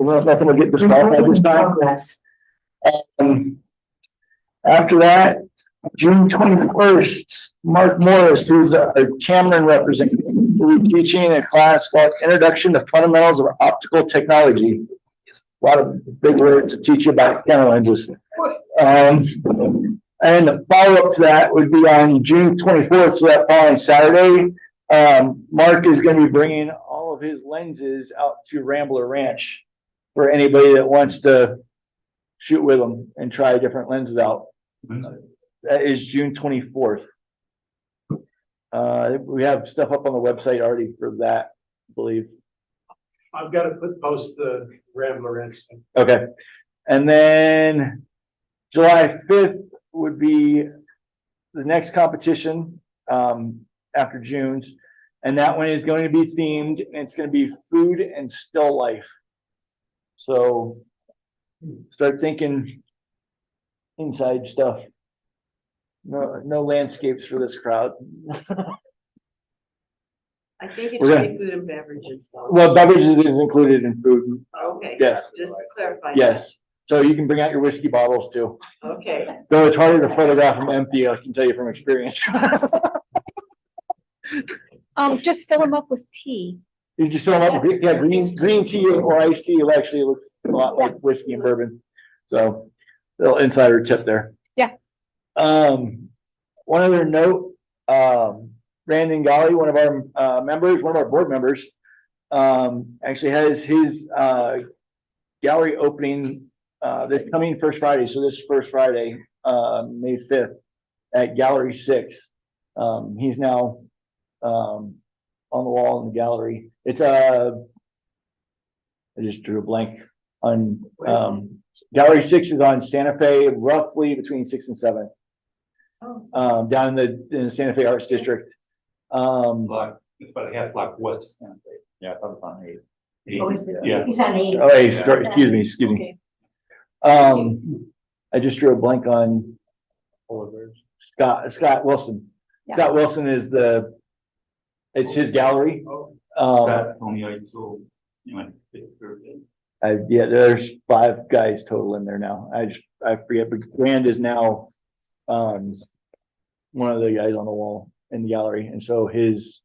Well, nothing will get disqualified this time. Um, After that, June 21st, Mark Morris, who's our Cameron representative, will be teaching a class called Introduction to Fundamentals of Optical Technology. A lot of big words to teach you about camera lenses. And the follow-up to that would be on June 24th, so that following Saturday. Mark is going to be bringing all of his lenses out to Rambler Ranch for anybody that wants to shoot with them and try different lenses out. That is June 24th. We have stuff up on the website already for that, I believe. I've got to post the Rambler Ranch thing. Okay. And then July 5th would be the next competition after June's. And that one is going to be themed, and it's going to be food and still life. So start thinking inside stuff. No landscapes for this crowd. I think it We're should be food and beverages though. Well, beverages is included in food. Okay. Yes. Just to clarify. Yes. So you can bring out your whiskey bottles too. Okay. Though it's harder to photograph them empty, I can tell you from experience. Just fill them up with tea. You just fill them up, yeah, green tea or iced tea will actually look a lot like whiskey and bourbon. So, little insider tip there. Yeah. One other note, Brandon Golly, one of our members, one of our board members, actually has his gallery opening this coming first Friday. So this first Friday, May 5th at Gallery 6. He's now on the wall in the gallery. It's I just drew a blank on Gallery 6 is on Santa Fe, roughly between 6th and 7th. Oh. Down in the Santa Fe Arts District. Block, it's about a half block west of Santa Fe. Yeah, I thought it was on 8. Oh, is it? Yeah. He's on 8. Oh, hey, excuse me. Okay. I just drew a blank on Scott Wilson. Yeah. Scott Wilson is it's his gallery. Scott told me I told you went to Pittsburgh. Yeah, there's 5 guys total in there now. I forget, but Grand is now one of the guys on the wall in the gallery, and so his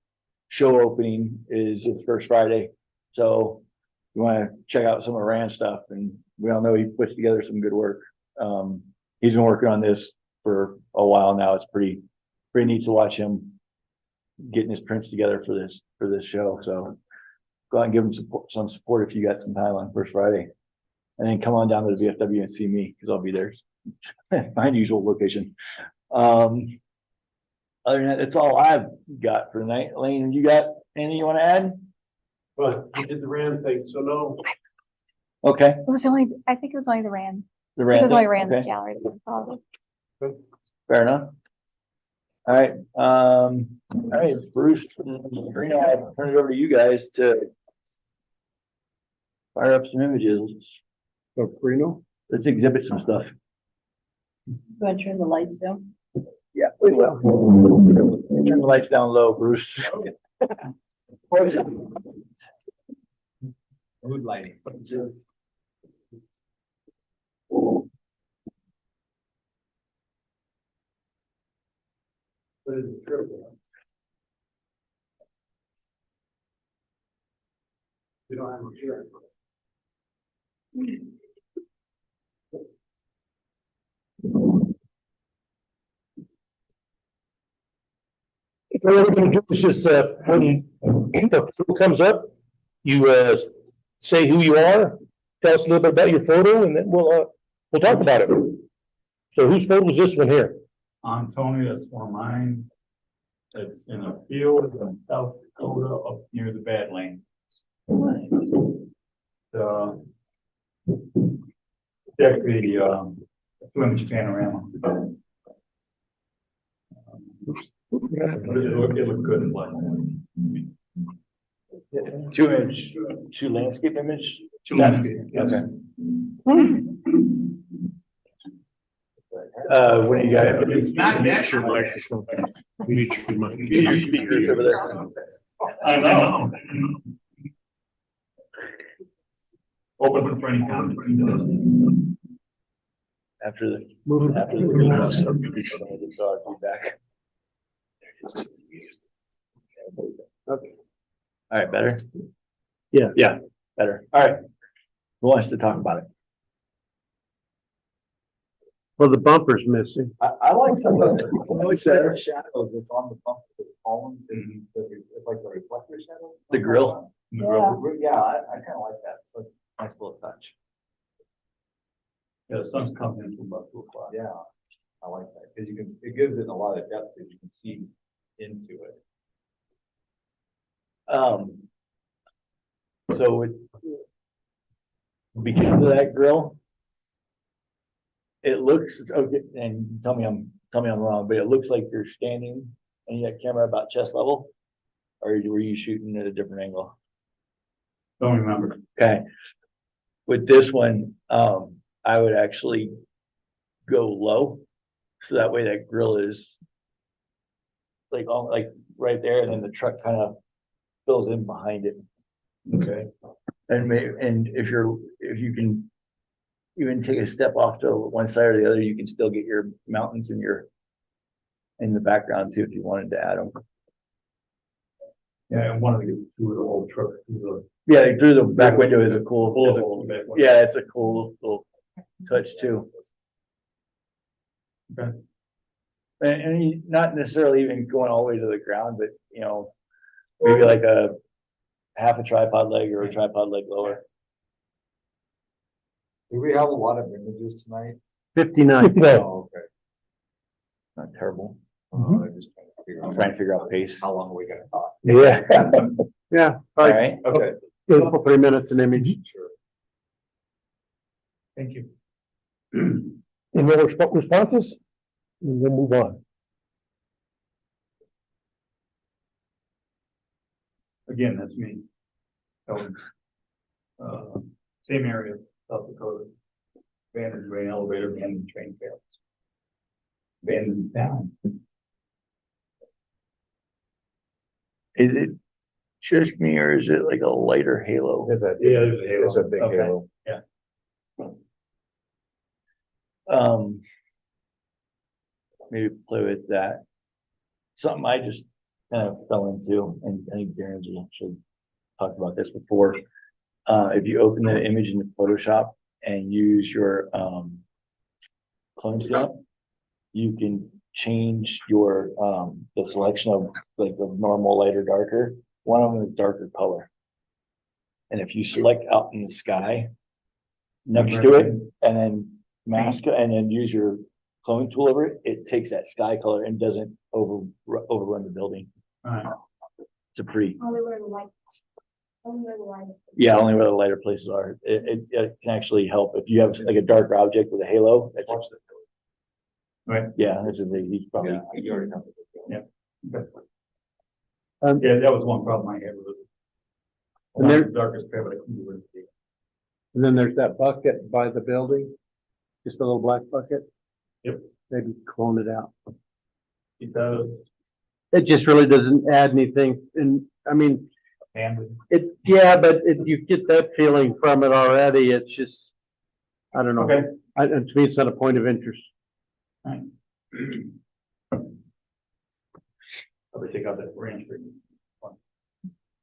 show opening is his first Friday. So you want to check out some of Rand's stuff, and we all know he puts together some good work. He's been working on this for a while now. It's pretty neat to watch him getting his prints together for this show. So go out and give him some support if you got some time on first Friday, and then come on down to the VFW and see me because I'll be there. My usual location. Other than that, that's all I've got for tonight. Lane, you got anything you want to add? But you did the Rand thing, so no. Okay, It was I think it was only the Rand. the It Rand was only thing? Rand's Okay, gallery. fair enough. All right, Bruce, Reno, I'll turn it over to you guys to fire up some images. Let's exhibit some stuff. Go turn the lights down. Yeah, we will. Turn the lights down low, Bruce. Mood lighting. But it's true. You don't have a chair. So what we're gonna do is just, when the photo comes up, you, say who you are, tell us a little bit about your photo, and then we'll talk about it. So whose photo is this one here? Antonio, that's one of mine. It's in a field in South Dakota up near the Badlands. Check the 2-inch panorama. It looked good in black and white. 2 landscape image? 2 landscape. Okay. What do you got? It's not natural. Get your speakers over there. I know. Open for any comments. After the. Moving. After the saw feedback. Okay. All right, better? Yeah. Yeah, better. All right. Who wants to talk about it? Well, the bumper's missing. I like some of it. It's that shadow that's on the bumper, the column, it's like the reflector shadow. The grill? Yeah. Yeah, I kinda like that. It's like a nice little touch. Yeah, the sun's coming in from about 2 o'clock. Yeah, I like that, cause you can, it gives it a lot of depth, cause you can see into it. So it. Because of that grill. It looks, okay, and tell me I'm wrong, but it looks like you're standing and you got camera about chest level? Or were you shooting at a different angle? Don't remember. Okay. With this one, I would actually go low. So that way that grill is like, like right there, and then the truck kind of fills in behind it. Okay. And and if you can even take a step off to one side or the other, you can still get your mountains in the background too, if you wanted to add them. Yeah, and one of the two of the old truck, through Yeah, through the back window is a the cool, bullet hole in the back. yeah, it's a cool little touch too. Okay. And not necessarily even going all the way to the ground, but maybe like a half a tripod leg or a tripod leg lower. Do we have a lot of images tonight? 59. Oh, okay. Not terrible. I'm just I'm trying to figure out pace. How long are we gonna talk? Yeah. Yeah, All like right, Okay, a couple, 3 minutes an image. sure. Thank you. Any other responses? And we'll move on. Again, that's me. Same area, South Dakota. Abandoned grain elevator, abandoned train trails. Abandoned town. is it just me or is it like a lighter halo? It's a, Yeah, there's a halo. it's a big Okay. halo. Maybe play with that. Something I just kind of fell into, and I think Darren's actually talked about this before. If you open the image in Photoshop and use your clone stamp, you can change your the selection of like the normal, lighter, darker. One of them is darker color. And if you select out in the sky next to it and then mask it and then use your clone tool over it, it takes that sky color and doesn't overrun the building. Alright, It's a pretty, Only where the light. Only where the light. yeah, only where the lighter places are. It can actually help if you have like a darker object with a halo. That's right, yeah, this is he's probably. Yeah, you already know. okay. Um, Yeah, that was one problem I had with it. And there- The darkest part, but I couldn't do it. And then there's that bucket by the building, just a little black bucket. Yep. Maybe clone it out. It does, It just really doesn't add anything. And I mean, and yeah, but you get that feeling from it already. It's just, I don't know. okay. To me, it's not a point of interest. Probably take out that branch for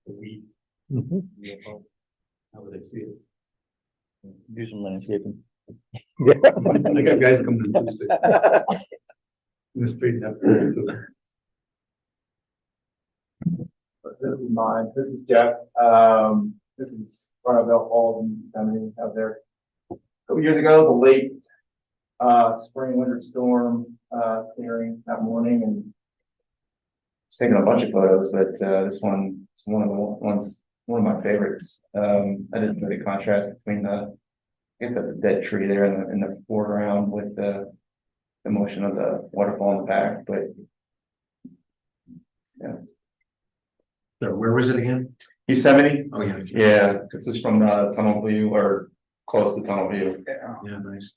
the weed, how would they see it? Do some landscaping. I got guys coming in Tuesday. In the street and have. Mine. This is Jeff. This is Barnabelle Falls in Yosemite out there. A couple years ago, it was a late spring winter storm clearing that morning, and just taking a bunch of photos, but this one is one of my favorites. I just know the contrast between the dead tree there in the foreground with the motion of the waterfall in the back, but yeah. So where was it again? Yosemite. Oh, yeah. Yeah, this is from Tunnel View or close to Tunnel View. Yeah, nice.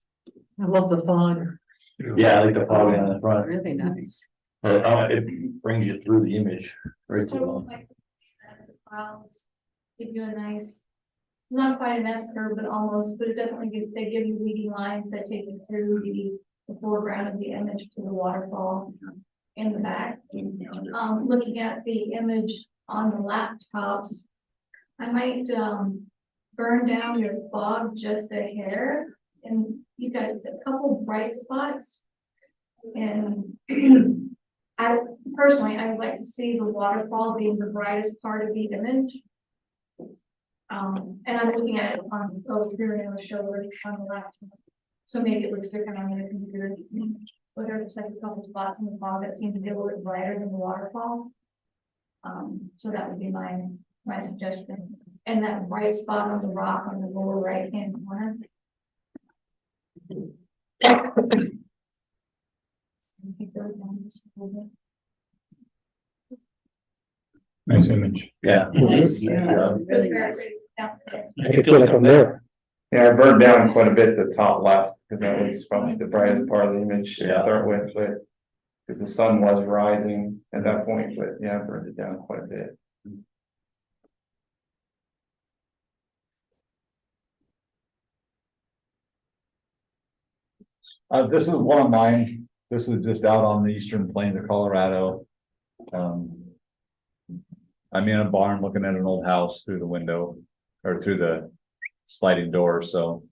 I love the fog, Yeah, I like the fog on the front. really nice. It brings you through the image. Right to Clouds give you a nice not quite an S curve, but almost, but it definitely they give you leading lines that take you through the foreground of the image to the waterfall in the back. Looking at the image on the laptops, I might, burn down your fog just a hair, and you got a couple bright spots. And I personally, I would like to see the waterfall being the brightest part of the image. And I'm looking at it on, here in the show on the laptop. So maybe it looks different on the computer. Whether it's like a couple spots in the fog that seem to be a little bit brighter than the waterfall. So that would be my suggestion. And that bright spot on the rock on the lower right hand corner. Take those down just a little bit. Nice image. Yeah. Nice, Yeah. yeah, It was really very nice. pretty. Yeah, yes. I feel like I'm there. Yeah, I burned down quite a bit the top left, because that was probably the brightest part of the image to Yeah. start with, but. Because the sun was rising at that point, but yeah, I burned it down quite a bit. This is one of mine. This is just out on the eastern plains of Colorado. I'm in a barn looking at an old house through the window or through the sliding door, so.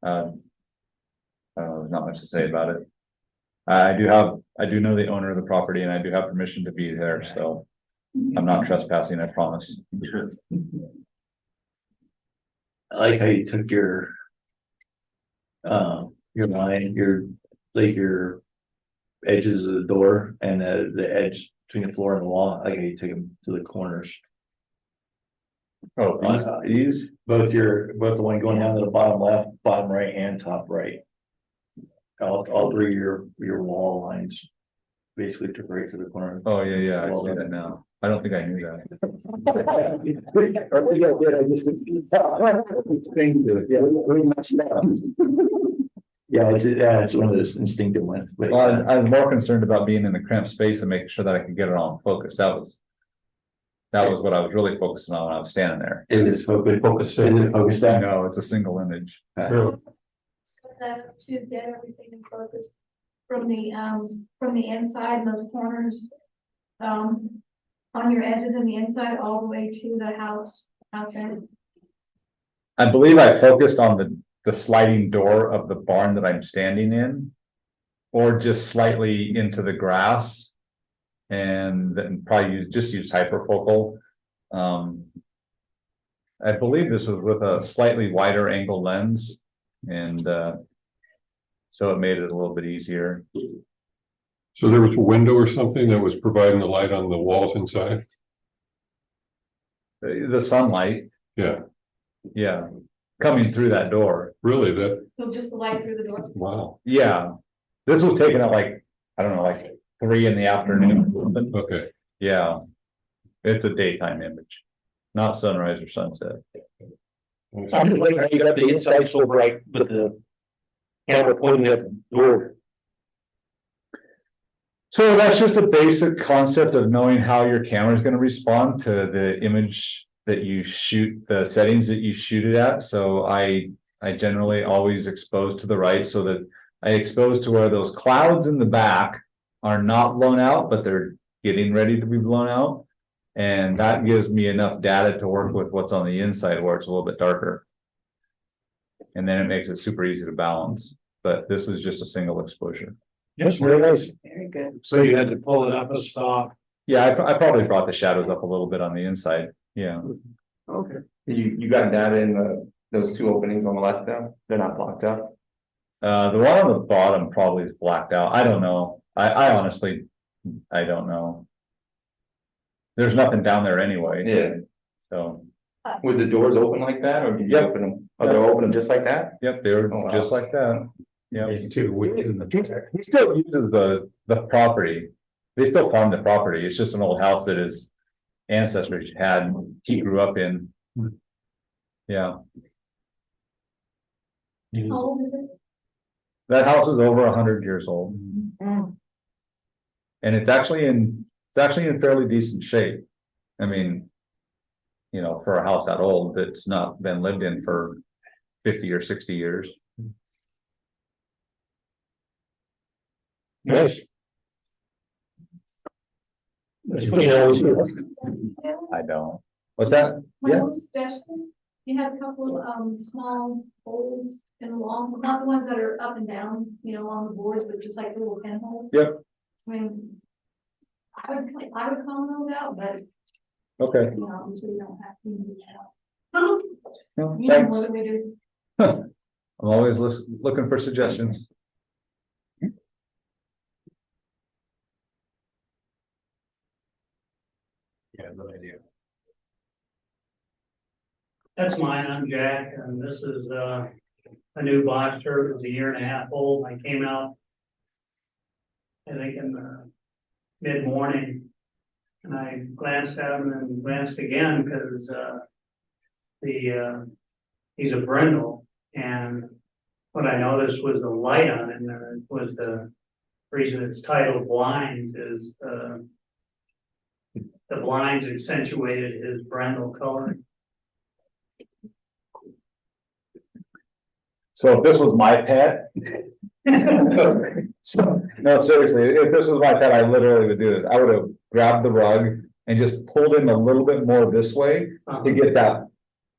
There's not much to say about it. I do know the owner of the property and I do have permission to be there, so I'm not trespassing, I promise. I like how you took your line, your edges of the door and the edge between the floor and the wall. I like how you took them to the corners. Oh, These, both the one going down to the bottom left, bottom right and top right. All three of your wall lines basically took right to the corner. Oh, yeah, I see that now. I don't think I knew that. Yeah, it's one of those instinctive ones, but Well, I was more concerned about being in the cramped space and making sure that I could get it all in focus. That was what I was really focusing on when I was standing there. it is focused. Is it focused down? No, it's a single image. So that to get everything in focus from the inside, those corners. On your edges and the inside, all the way to the house out there. I believe I focused on the sliding door of the barn that I'm standing in. Or just slightly into the grass. And then probably use hyperfocal. I believe this was with a slightly wider angle lens. And so it made it a little bit easier. So there was a window or something that was providing the light on the walls inside? The sunlight, Yeah, coming through that door. really, that, So just the light through the door. wow, Yeah, this was taken at like 3 in the afternoon. okay. Yeah, it's a daytime image, not sunrise or sunset. I'm just wondering how you got the inside so bright with the camera pointing at the door. So that's just a basic concept of knowing how your camera is going to respond to the image that you shoot, the settings that you shoot it at. So I generally always expose to the right so that I expose to where those clouds in the back are not blown out, but they're getting ready to be blown out. And that gives me enough data to work with what's on the inside where it's a little bit darker. And then it makes it super easy to balance. But this is just a single exposure. Yes, very nice. Very good. So you had to pull it up a stop. Yeah, I probably brought the shadows up a little bit on the inside. Yeah. Okay. You got data in those two openings on the left though? They're not blocked out? The one on the bottom probably is blacked out. I don't know. I honestly, I don't know. There's nothing down there anyway. Yeah. So, Would the doors open like that, or did you Yep. open them? Oh, they're open just like that? yep, they were Oh, wow. just like that. Yeah. You too, He still uses the property. They still farm the property. It's just an old house that his ancestors had, he grew up in. Yeah, How old is it? that house is over 100 years old. Mm. And it's actually in fairly decent shape. I mean, you know, for a house that old, that's not been lived in for 50 or 60 years. Nice. That's what you always hear. I don't. What's that? My Yeah. own suggestion, you have a couple of, small holes in the wall, not the ones that are up and down, you know, on the boards, but just like little pinholes. Yep. I mean, I would call those out, but, Okay. you know, obviously you don't have to do that. No, You know thanks. what we do. I'm always looking for suggestions. Yeah, no idea. That's mine, I'm Jack, and this is, a new Boxer, it was a year and a half old, I came out. I think in the mid-morning, and I glanced at him and glanced again, because, he's a brindle, and what I noticed was the light on it, and it was the reason it's titled blinds is, the blinds accentuated his brindle color. So if this was my pet. So, no, seriously, if this was my pet, I literally would do this. I would have grabbed the rug and just pulled him a little bit more this way to get that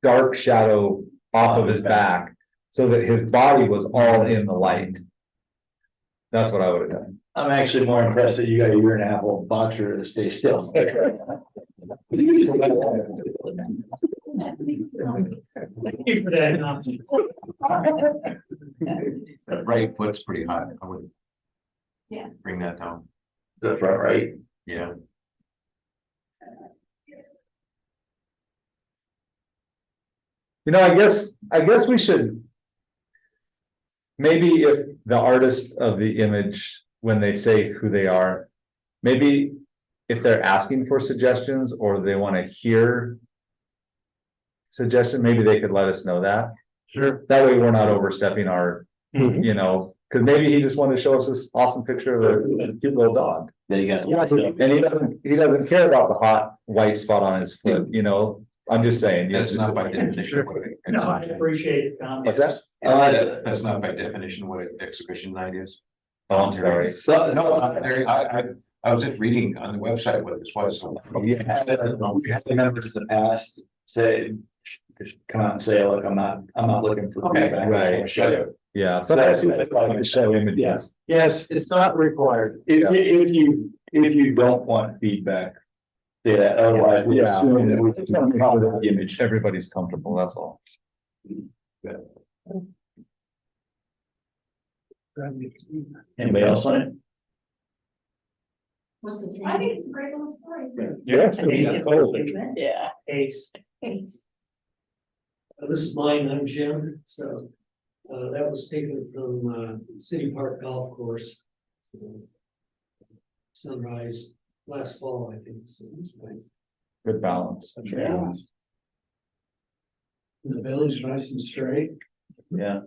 dark shadow off of his back, so that his body was all in the light. That's what I would have done. I'm actually more impressed that you got a year and a half old boxer to stay still. Thank you for that option. That right foot's pretty high, I would. Yeah. Bring that down, The front right. yeah. You know, I guess we should. Maybe if the artist of the image, when they say who they are, maybe if they're asking for suggestions or they want to hear suggestion, maybe they could let us know that. Sure. That way we're not overstepping our, Mhm. you know, because maybe he just wanted to show us this awesome picture of a cute little dog. There you go. And he doesn't care about the hot white spot on his foot, you know, I'm just saying. That's not by definition what it. No, I appreciate the comments. What's that? That's not by definition what an exhibition night is. Oh, I'm sorry. So, No, I was just reading on the website what this was, so. we had members in the past say, just come out and say, look, I'm not looking for Okay, feedback. right. Show you. Yeah, sometimes we like to show images. Yes, yes, it's not required. If you don't want feedback, say that, otherwise we Yeah. assume that we just want to call the image. Everybody's comfortable, that's all. Anybody else on it? What's his I think name? it's a great little story. Yes. Yeah. Ace. Thanks. This is mine, I'm Jim, so, that was taken from, City Park Golf Course. Sunrise last fall, I think, so it's nice. Good balance. Yeah. The village nice and straight. Yeah.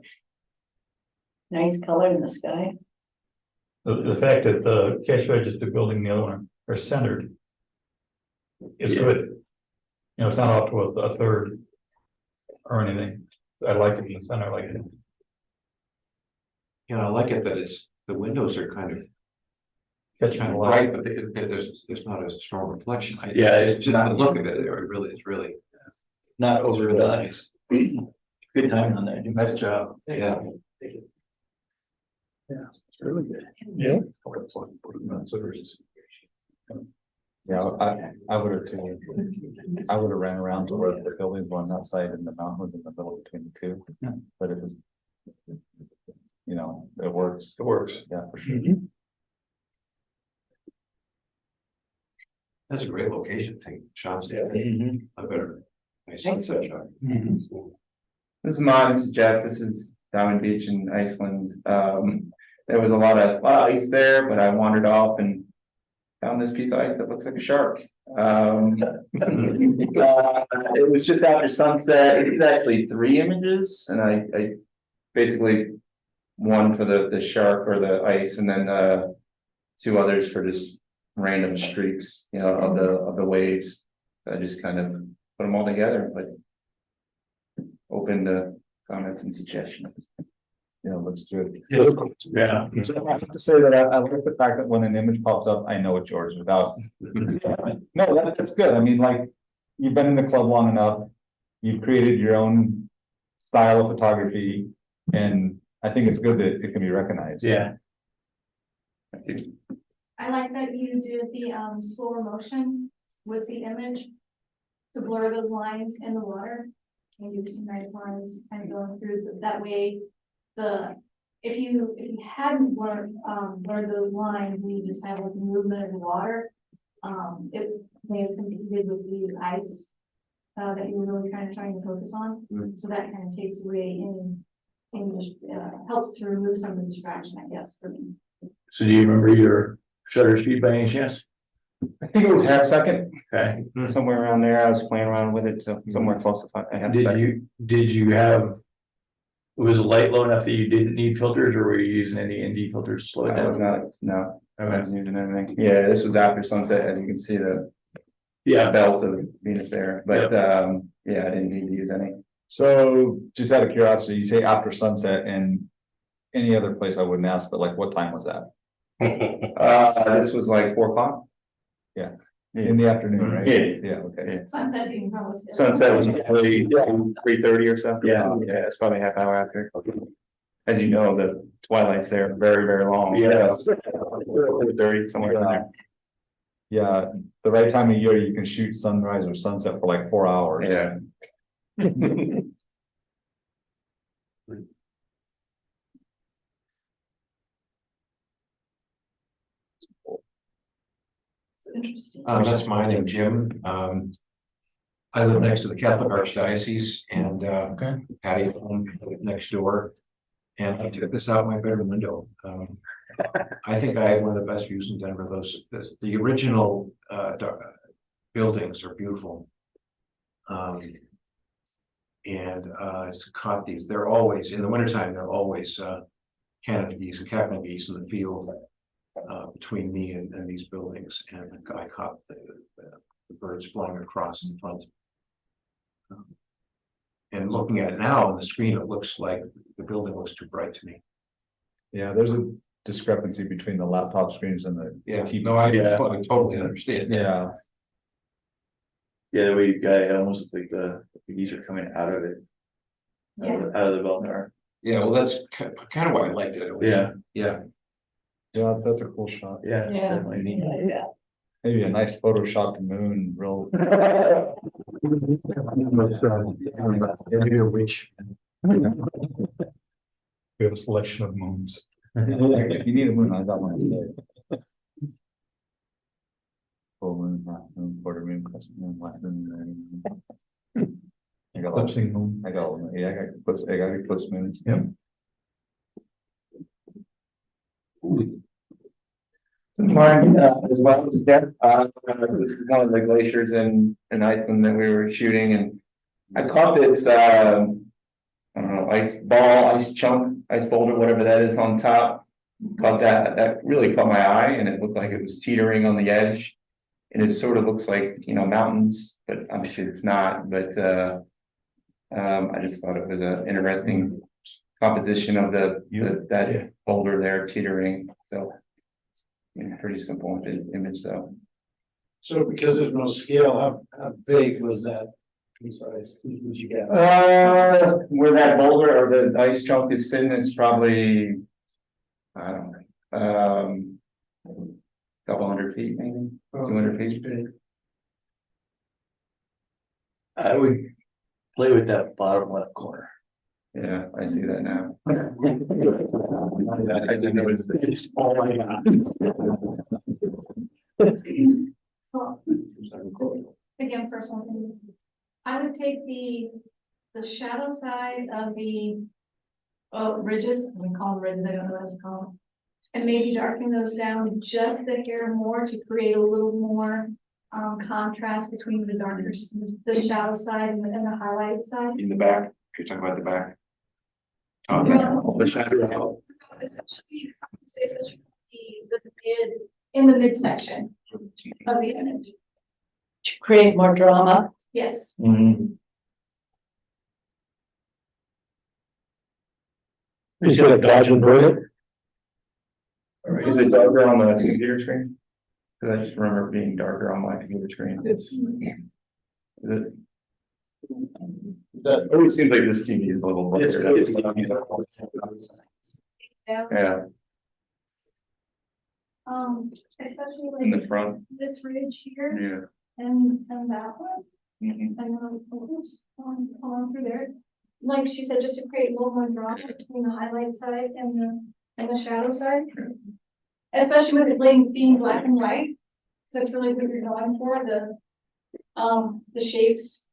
Nice color in the sky. The fact that the cash register building and the other one are centered is Yeah. good. You know, it's not off to a third or anything. I like it in the center like it. You know, I like it that the windows are kind of Catching the light. bright, but there's not a strong reflection. Yeah, It's just the look of it, it's really. Not It's really overdone. nice. Good timing on that. Nice job. Yeah. It's really good. Yeah. Yeah, I would have too. I would have ran around to where the buildings on that side and the mountain was in the middle between the two, but it was. You know, it works. It works. Yeah, for sure. That's a great location, take shots there. Mhm. I better. Nice sunset shot. This is Mon, this is Jeff, this is Diamond Beach in Iceland. There was a lot of ice there, but I wandered off and found this piece of ice that looks like a shark. It was just after sunset. It's actually 3 images, and I basically one for the shark or the ice, and then 2 others for just random streaks, you know, of the waves. I just kind of put them all together, but open to comments and suggestions. Yeah, looks good. Yeah. So I have to say that I like the fact that when an image pops up, I know it's yours without. No, that's good. I mean, like, you've been in the club long enough. You've created your own style of photography, and I think it's good that it can be recognized. Yeah. I like that you did the slower motion with the image to blur those lines in the water. And do some nice lines kind of going through, so that way if you hadn't blurred those lines and you just had like the movement of the water, it may have competed with the ice that you were really trying to focus on. So that kind of takes away and just helps to remove some of the distraction, I guess, for me. So do you remember your shutter speed by any chance? I think it was half second, Okay. somewhere around there. I was playing around with it, so somewhere close to a half second. Did you have, was the light low enough that you didn't need filters, or were you using any ND filters to slow it I was down? not, no, I Okay. wasn't using anything. Yeah, this was after sunset, as you can see the Yeah. belts of Venus there, but, yeah, I didn't need to use any. So just out of curiosity, you say after sunset, and any other place I wouldn't ask, but like, what time was that? This was like 4 o'clock. In the afternoon, right? Yeah. Yeah, okay. Sunset being probably. Sunset was probably 3:30 or so. Yeah. Yeah, it's probably a half hour after. As you know, the twilight's there very, very long. Yeah. 4:30, somewhere in there. Yeah, the right time of year, you can shoot sunrise or sunset for like 4 hours. Yeah. Interesting. That's my name, Jim. I live next to the Catholic Archdiocese and patio home next door. And I took this out my bedroom window. I think I have one of the best views in Denver. The original buildings are beautiful. It's caught these, they're always, in the wintertime, they're always Canada geese and Captain geese in the field between me and these buildings. And I caught the birds flying across the front. And looking at it now on the screen, it looks like the building looks too bright to me. Yeah, there's a discrepancy between the laptop screens and the TV. No, I totally understand. Yeah, Yeah, we got it almost like the geese are coming out of it. Yeah. Out of the Belknap. Yeah, well, that's kind of why I liked it. Yeah. Yeah. yeah, that's a cool shot. Yeah. Yeah. Definitely neat. Yeah. Maybe a nice Photoshop moon, real. Maybe a witch. We have a selection of moons. If you need a moon, I got one today. Full moon, half moon, quarter moon, crescent moon, white moon. I got all, Eclipsing moon. I got all, yeah, I got eclipse moons. Yep. Mine, as well as Jeff, this is one of the glaciers in Iceland that we were shooting, and I caught this, I don't know, ice ball, ice chunk, ice boulder, whatever that is on top. Caught that really caught my eye, and it looked like it was teetering on the edge. And it sort of looks like, you know, mountains, but obviously it's not, but, I just thought it was an interesting composition of that boulder there teetering, so. Yeah, pretty simple image though. So because there's no scale, how big was that piece of ice? Would you get? Where that boulder or the ice chunk is sitting is probably, I don't know, couple hundred feet, maybe 200 feet. I would play with that bottom left corner. Yeah, I see that now. I didn't notice that. Oh my God. Well, again, personal opinion. I would take the shadow side of the ridges, we call them ridges, I don't know what else to call them. And maybe darken those down just a hair more to create a little more contrast between the darker, the shadow side and the highlight side. In the back, if you're talking about the back. The shadow. Especially in the midsection of the image. To create more drama. Yes, Is it a Dodge and Burn? Is it darker on the computer screen? Cause I just remember it being darker on my computer screen. Is it? That always seems like this TV is a little. Yeah, especially in like the front, this ridge here yeah. and that one. Mhm. And then along through there, like she said, just to create a little more drama between the highlight side and the shadow side. Especially with it being black and white, that's really what you're going for, the shapes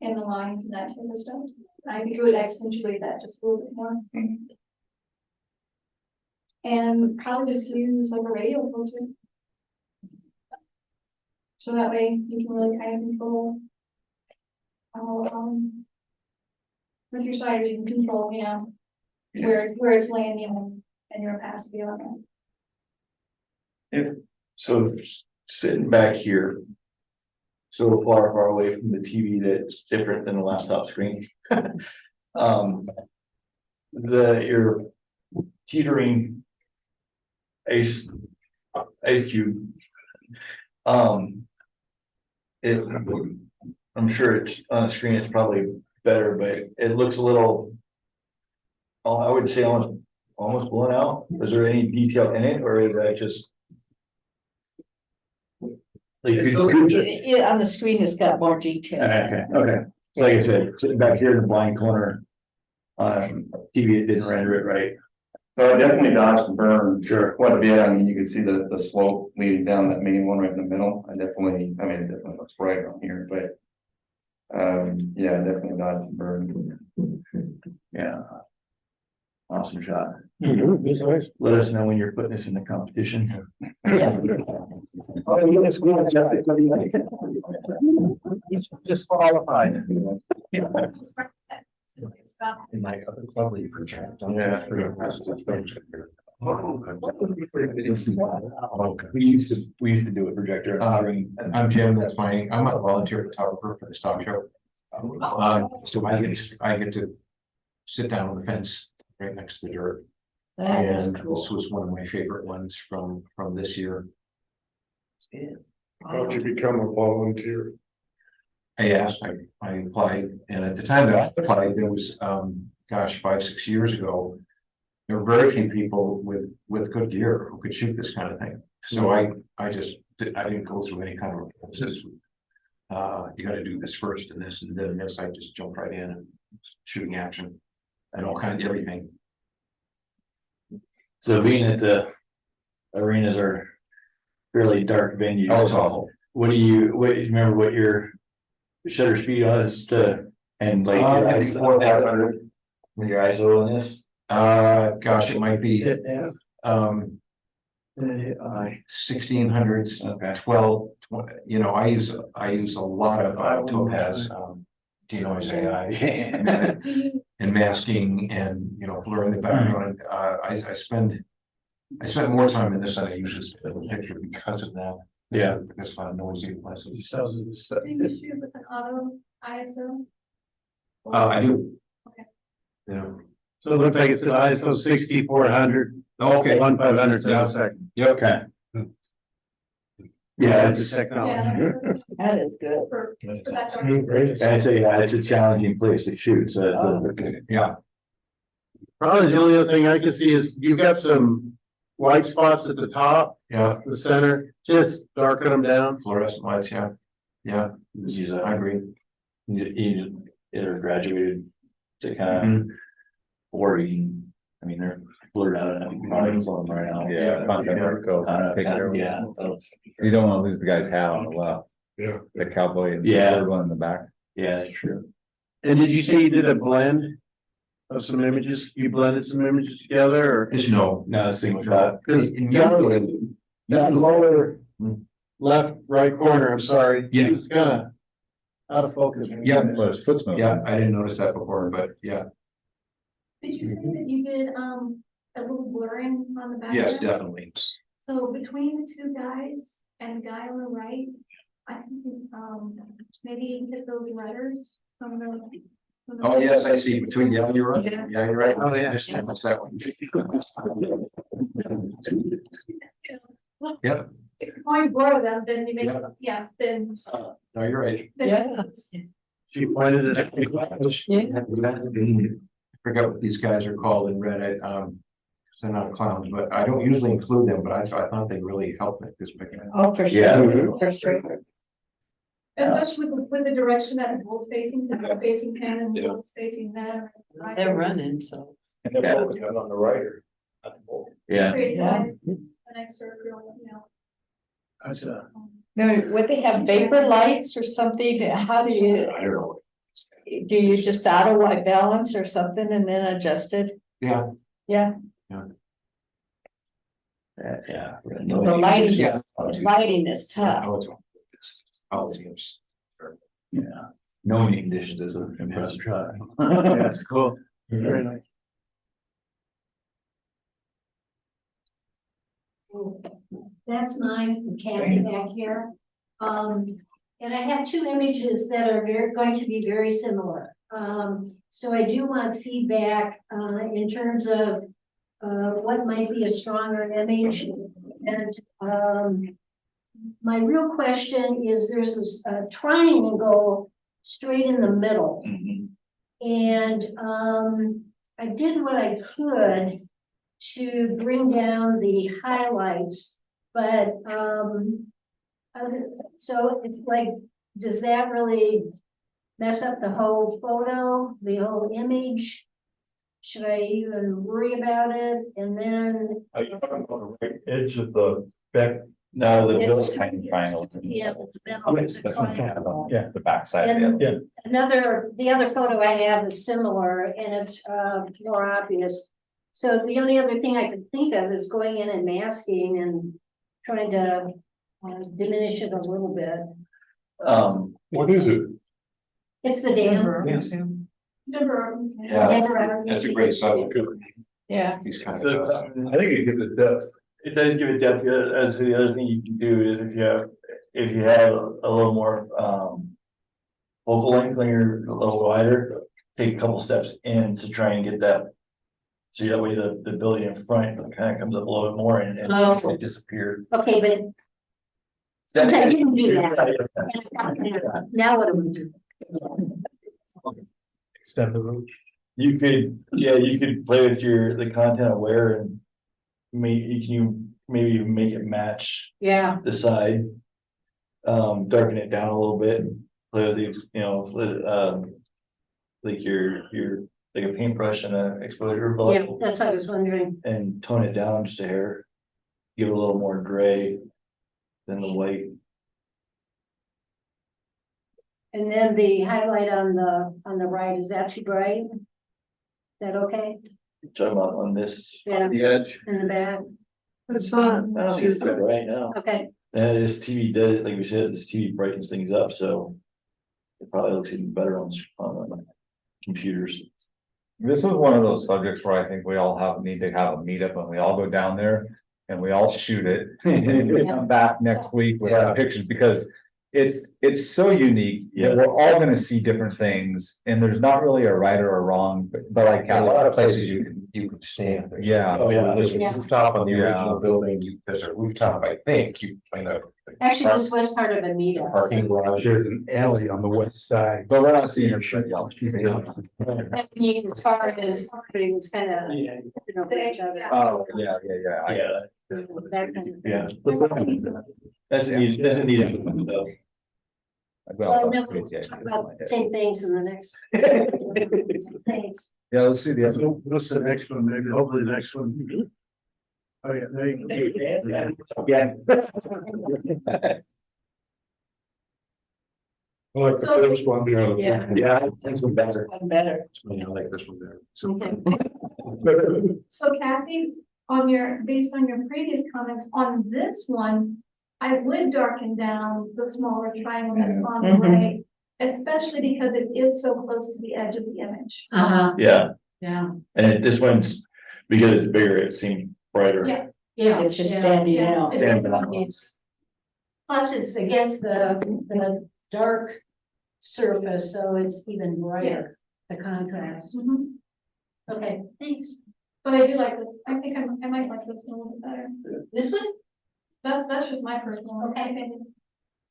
and the lines and that type of stuff. I think it would accentuate that just a little bit more. And probably just use like a radial filter. So that way you can really kind of control. With your sliders, you can control, you know, where it's landing and your opacity on it. So sitting back here. So far away from the TV that's different than the laptop screen. Your teetering ace cube. I'm sure it's on the screen, it's probably better, but it looks a little. Oh, I would say almost blown out. Is there any detail in it, or is that just? Like, Yeah, on the screen, it's got more detail. Okay. Like I said, sitting back here in the blind corner. TV, it didn't render it right. So I definitely dodged and burned. Sure. Quite a bit. I mean, you can see the slope leading down that main one right in the middle. It definitely looks bright on here, but. Yeah, definitely dodged and burned. Yeah. Awesome shot. It's nice. Let us know when you're putting this in the competition. Disqualified. In my other lovely project. Yeah. We used to do a projector. I'm Jim, I'm a volunteer photographer for the stock show. So I get to sit down on the fence right next to the dirt. That is And cool. this was one of my favorite ones from this year. How'd you become a volunteer? I asked, I applied, and at the time that I applied, there was, 5-6 years ago. There were very few people with good gear who could shoot this kind of thing. So I didn't go through any kind of process. You gotta do this first and this and then this. I just jumped right in and shooting action and all kinds of everything. So being that the arenas are fairly dark venues. Oh, it's awful. What do you remember what your shutter speed was and like your ISO, 4,500. when your ISO in this? It might be 1600s, Okay. 12, I use a lot of Topaz, denoise AI. Do you, And masking and, blurring the background. I spend more time in this than I usually spend in the picture because of that. Yeah. Because of noisy places. do you shoot with an auto ISO? I do. Okay. Yeah. So it looks like it's an ISO 6400, Okay. 1500 Yeah. a second. Yep. Okay. Yeah, Yeah, it's it's, technology. That is good. For that. I'd say, it's a challenging place to shoot, so. Yeah. Probably the only other thing I can see is you've got some white spots at the top, Yeah. the center, just darken them down. Fluorescent lights. Yeah. Yeah. Use I agree. you either graduated to kind of, or they're blurred out, and I think products on them right now. Yeah, content article, take care of it. Yeah. You don't wanna lose the guy's hat on the left, Yeah. the cowboy and the Yeah. third one in the back. Yeah, that's true. And did you say you did a blend of some images? You blended some images together or? It's no. No, this thing was about. That lower left, right corner, I'm sorry. Yeah. It's kinda out of focus. Yeah. Well, his foot's moving. Yeah, I didn't notice that before, but yeah, Did you say that you did, a little blurring on the background? yes, definitely. So between the two guys and the guy on the right, I think, maybe hit those letters from the. Oh, yes, I see between, yeah, you're right. Yeah. Yeah, you're right. Oh, yeah. Just missed that one. Yep, Or you borrow them, then you make, Yeah. yeah, then. no, you're right. Yeah. She pointed it out. I forgot what these guys are called in Reddit, because they're not clowns, but I don't usually include them, but I thought they really helped make this big. Oh, for Yeah. sure, for sure. Especially with the direction that the bull's facing, the facing him and the Yeah. bull's facing them. They're running, so. And they're focused on the writer. not the ball. Yeah. Creates a Yeah. nice circle, you know. That's No, would they have vapor lights or something? How do you, I don't know. do you just auto white balance or something and then adjust it? Yeah. Yeah, Yeah. so lighting is tough. Oh, it's always games. Yeah. Knowing the conditions is an impressive try. That's cool. Very nice. That's mine, Kathy back here. And I have two images that are going to be very similar. So I do want feedback, in terms of, what might be a stronger image. And, my real question is, there's this triangle straight in the middle. And, I did what I could to bring down the highlights, but, so it's like, does that really mess up the whole photo, the whole image? Should I even worry about it? And then, Are you talking about the right edge of the back? No, the It's- village tiny triangle. yeah, the middle of the triangle. Yeah, the backside. And Yeah. the other photo I have is similar and it's more obvious. So the only other thing I could think of is going in and masking and trying to diminish it a little bit. What is it? It's the dam. Denver. Yeah, Denver. that's a great subject. Yeah, These kind So, of. I think it gives it depth. It does give it depth, as the other thing you can do is if you have a little more, focal length when you're a little wider, take a couple steps in to try and get that. So that way the building in front kind of comes up a little bit more and Oh. it disappeared. Okay, but since I didn't do that, now what do we do? Extend the road. You could play with the content aware and maybe make it match Yeah, the side. Darken it down a little bit, play with these, like like a paintbrush and an exposure yeah, bullet that's what I was wondering. and tone it down just a hair. Give it a little more gray than the white. And then the highlight on the right, is that too bright? Is that okay? Talking about on this, Yeah, the edge. in the back, it's fun. I think it's good right now. okay. And this TV does, like we said, this TV brightens things up, so. It probably looks even better on computers. This is one of those subjects where I think we all need to have a meetup and we all go down there and we all shoot it. And then we come back next week with our pictures because it's so unique. Yeah. We're all gonna see different things and there's not really a right or a wrong, but like. A lot of places you can stand. Yeah. Oh, yeah. There's a Yeah. rooftop on the Yeah. original building, there's a rooftop, I think, you find a. Actually, this was part of a meetup. Parking garage. There's an alley on the west side. But we're not seeing it. I mean, as far as things kind of. Yeah. Each other. Oh, yeah. Yeah, That kind of. yeah. That's a neat though. Well, then we'll talk about the same things in the next. Thanks. Yeah, let's see the other. What's the next one? Maybe hopefully the next one. Oh, yeah, there you go. Yeah. I like the first one there. Yeah. Yeah, things are better. Better. I like this one there. Okay. So Kathy, based on your previous comments on this one, I would darken down the smaller triangle that's on the Mhm. right. Especially because it is so close to the edge of the image. Yeah, Yeah, and this one's, because it's bigger, it seems brighter. Yeah. Yeah. it's just standing Yeah. out. Standing out. It's- Plus it's against the dark surface, so it's even brighter, Yes. the contrast. Mhm. Okay, thanks. But I do like this. I think I might like this one a little bit better. This one? That's just my personal Okay. opinion.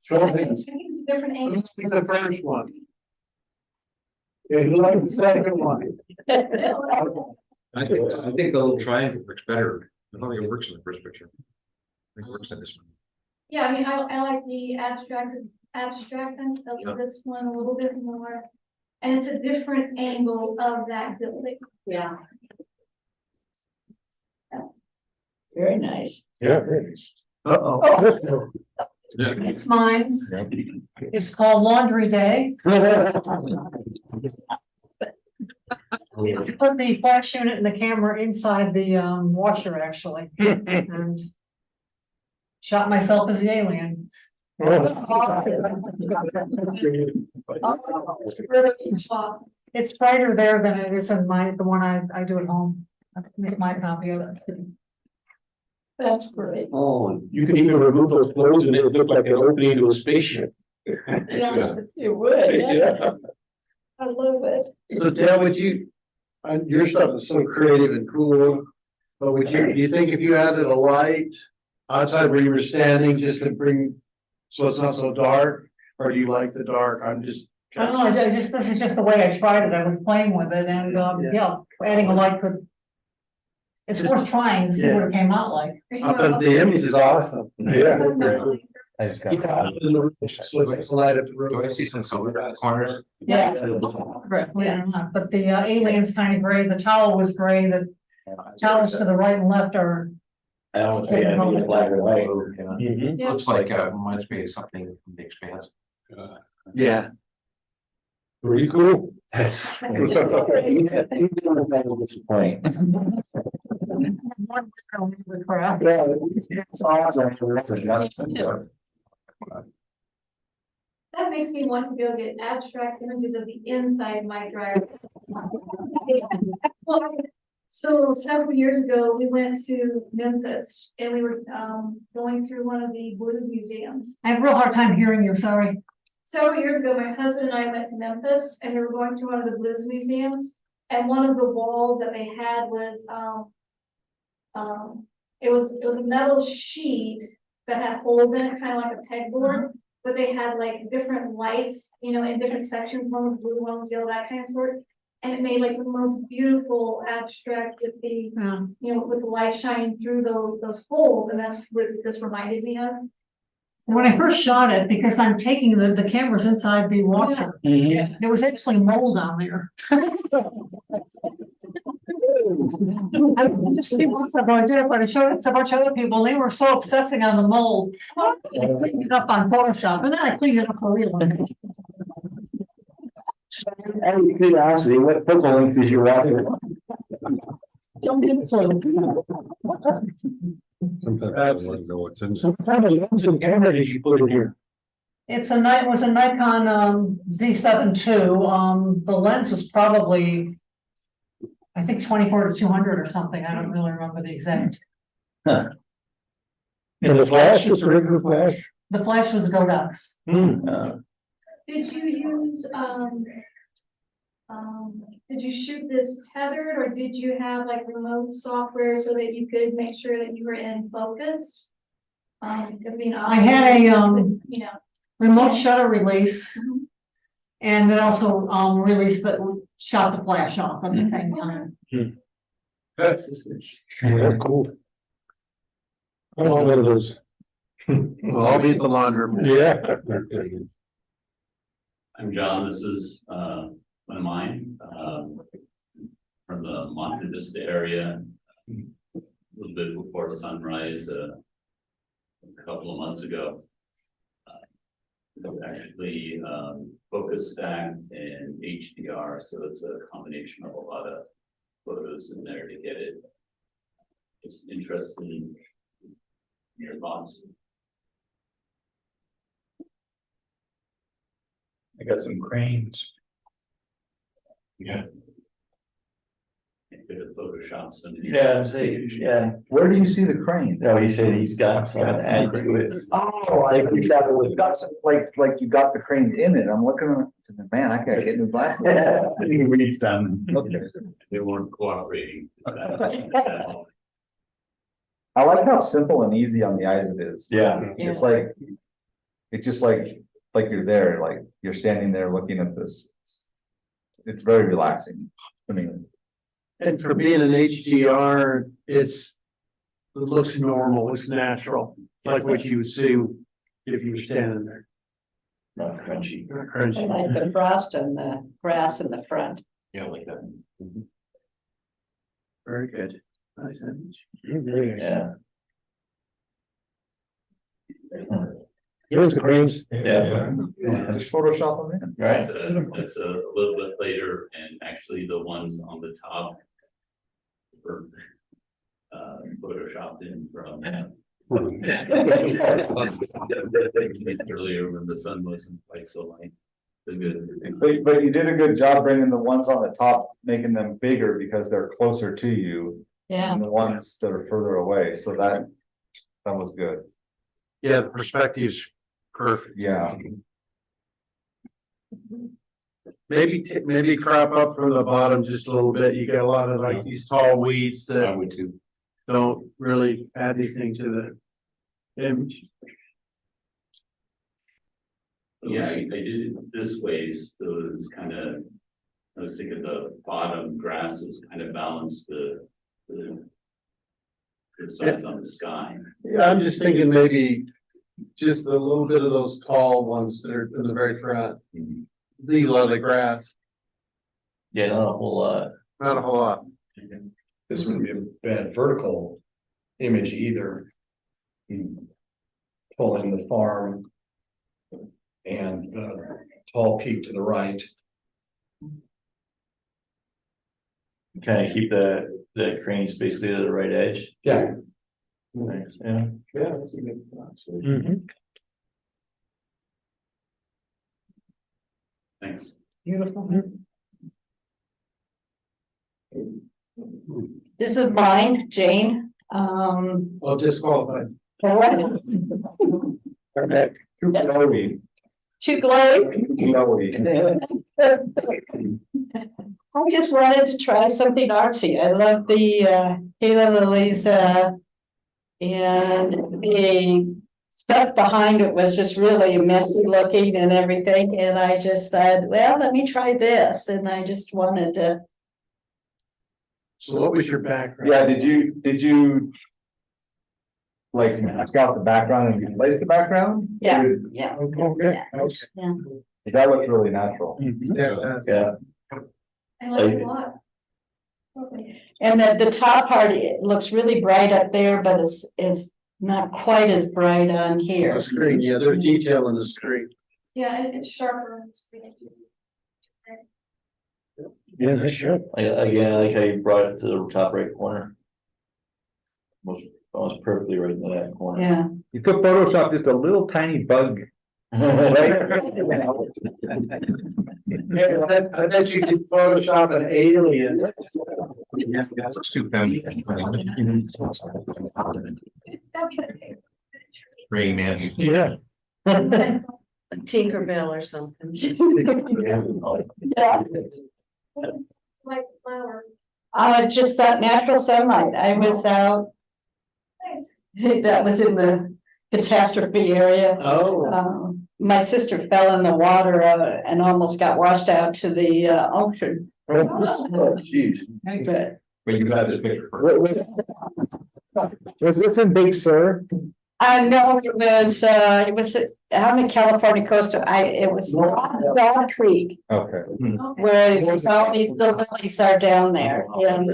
So I think it's a different angle. the first one. Yeah, you like the second one. I think the little triangle works better. I don't think it works in the first picture. I think it works in this one. Yeah, I mean, I like the abstractness Yeah. of this one a little bit more. And it's a different angle of that building. Yeah. Very nice. Yeah. Uh-oh. It's mine. It's called Laundry Day. Put the flash unit and the camera inside the washer actually. And shot myself as the alien. It's brighter there than it is in the one I do at home. This is my copy of it. That's great. Oh, you can even remove those clothes and it would look like an opening to a spaceship. Yeah, you would. Yeah. I love it. So Dale, would you, your stuff is so creative and cool, but do you think if you added a light outside where you were standing, just to bring, so it's not so dark, or do you like the dark? I'm just. I don't know, this is just the way I tried it. I was playing with it and, yeah, adding a light could. It's worth trying to see what it came out like. The image is awesome. Yeah. I just got. So it's light up the room. Do I see some silver in the corners? Yeah. Correct, believe it or not, but the alien's kind of gray, the towel was gray, the towels to the right and left are. I don't think I need black or white. Mhm. Yeah. Looks like, reminds me of something from The Expanse. Yeah. Pretty cool. That's. Disappointing. Crap. It's awesome. That makes me want to go get abstract images of the inside my dryer. So several years ago, we went to Memphis and we were going through one of the blues museums. I have a real hard time hearing you, sorry. Several years ago, my husband and I went to Memphis and we were going to one of the blues museums. And one of the walls that they had was, it was a metal sheet that had holes in it, kind of like a pegboard. But they had like different lights, you know, in different sections. One was blue, one was yellow, that kind of sort. And it made like the most beautiful abstract with the, Yeah. you know, with the light shining through those holes. And that's what this reminded me of. When I first shot it, because I'm taking the cameras inside the washer, there was actually mold on there. I just see once about it, but I showed it to a bunch of other people, they were so obsessing on the mold. I cleaned it up on Photoshop, and then I cleaned it up for real. Out of curiosity, what focal length is your water? Don't get it so. Sometimes I want to know what's in. So what kind of lens and camera did you put in here? It was a Nikon Z7 II. The lens was probably, I think 24 to 200 or something. I don't really remember the exact. And the flash, just a regular flash? The flash was a Godox. Did you use, did you shoot this tethered or did you have like remote software so that you could make sure that you were in focus? I mean, I had a you know, remote shutter release. Mhm. And it also released that shot the flash off at the same time. That's cool. I want one of those. Well, I'll be at the laundromat. Yeah. I'm John, this is one of mine, from the Monte Vista area. A little bit before sunrise, a couple of months ago. It was actually focus stacked and HDR, so it's a combination of a lot of photos in there to get it. Just interested in your thoughts. I got some cranes. Yeah. could have photoshopped some. Yeah, yeah. Where do you see the crane? No, he said he's got some to add to it. Oh, like you got, it got some, like you got the crane in it. I'm looking, man, I gotta get new glasses. Yeah. He's done. Okay. They weren't cooperating. I like how simple and easy on the eyes it is. Yeah. It's like, it's just like you're there, like you're standing there looking at this. It's very relaxing. I mean, And for being an HDR, it looks normal, it's natural, like what you would see if you were standing there. Not crunchy. Not I crunchy. like the frost and the grass in the front. Yeah, like that. Very good. Nice image. Yeah. Here's the cranes. Yeah. just Photoshop them in. Right. That's a little bit later, and actually the ones on the top were photoshopped in from earlier when the sun wasn't quite so light. The good. But you did a good job bringing the ones on the top, making them bigger because they're closer to you. Yeah. And the ones that are further away, so that was good. Yeah, the perspective's perfect. Yeah. Maybe crop up from the bottom just a little bit. You got a lot of like these tall weeds I that would too. don't really add anything to the image. Yeah, I did it this way, so it was kind of, I was thinking the bottom grasses kind of balance the size on the sky. Yeah, I'm just thinking maybe just a little bit of those tall ones that are in the very front. Leave a lot of the grass, Yeah, not a whole lot. not a whole lot. This wouldn't be a bad vertical image either. Pulling the farm and the tall peak to the right. Kind of keep the cranes basically to the right edge. Yeah. Nice, yeah. Yeah, that's a good. Thanks. Beautiful. This is mine, Jane. Well, disqualified. Too glowy. Too glowy. Glowy. I just wanted to try something artsy. I love the Gala lilies, and the stuff behind it was just really messy looking and everything. And I just said, well, let me try this. And I just wanted to. So what was your background? Yeah, did you like scout the background and replace the background? Yeah, Or- yeah. Okay. Yeah. That looks really natural. Yeah. I like it a lot. Okay. And the top part, it looks really bright up there, but is not quite as bright on here. The screen, yeah, there's detail in the screen. Yeah, it's sharper. It's pretty. Yeah, sure. Again, I like how you brought it to the top right corner. Almost perfectly right in that corner. Yeah. You could Photoshop just a little tiny bug. Yeah, I bet you could Photoshop an alien. Yeah, that's too bad. Rain Man. Yeah. Tinkerbell or something. Yeah. Like flower. Just that natural sunlight. I was out, Nice. that was in the catastrophe area. Oh. My sister fell in the water and almost got washed out to the ocean. Oh, geez. But But you got this picture. Was this in Big Sur? I know it was on the California coast. It was Dog Creek Okay. where it was all these, the lilies are down there. And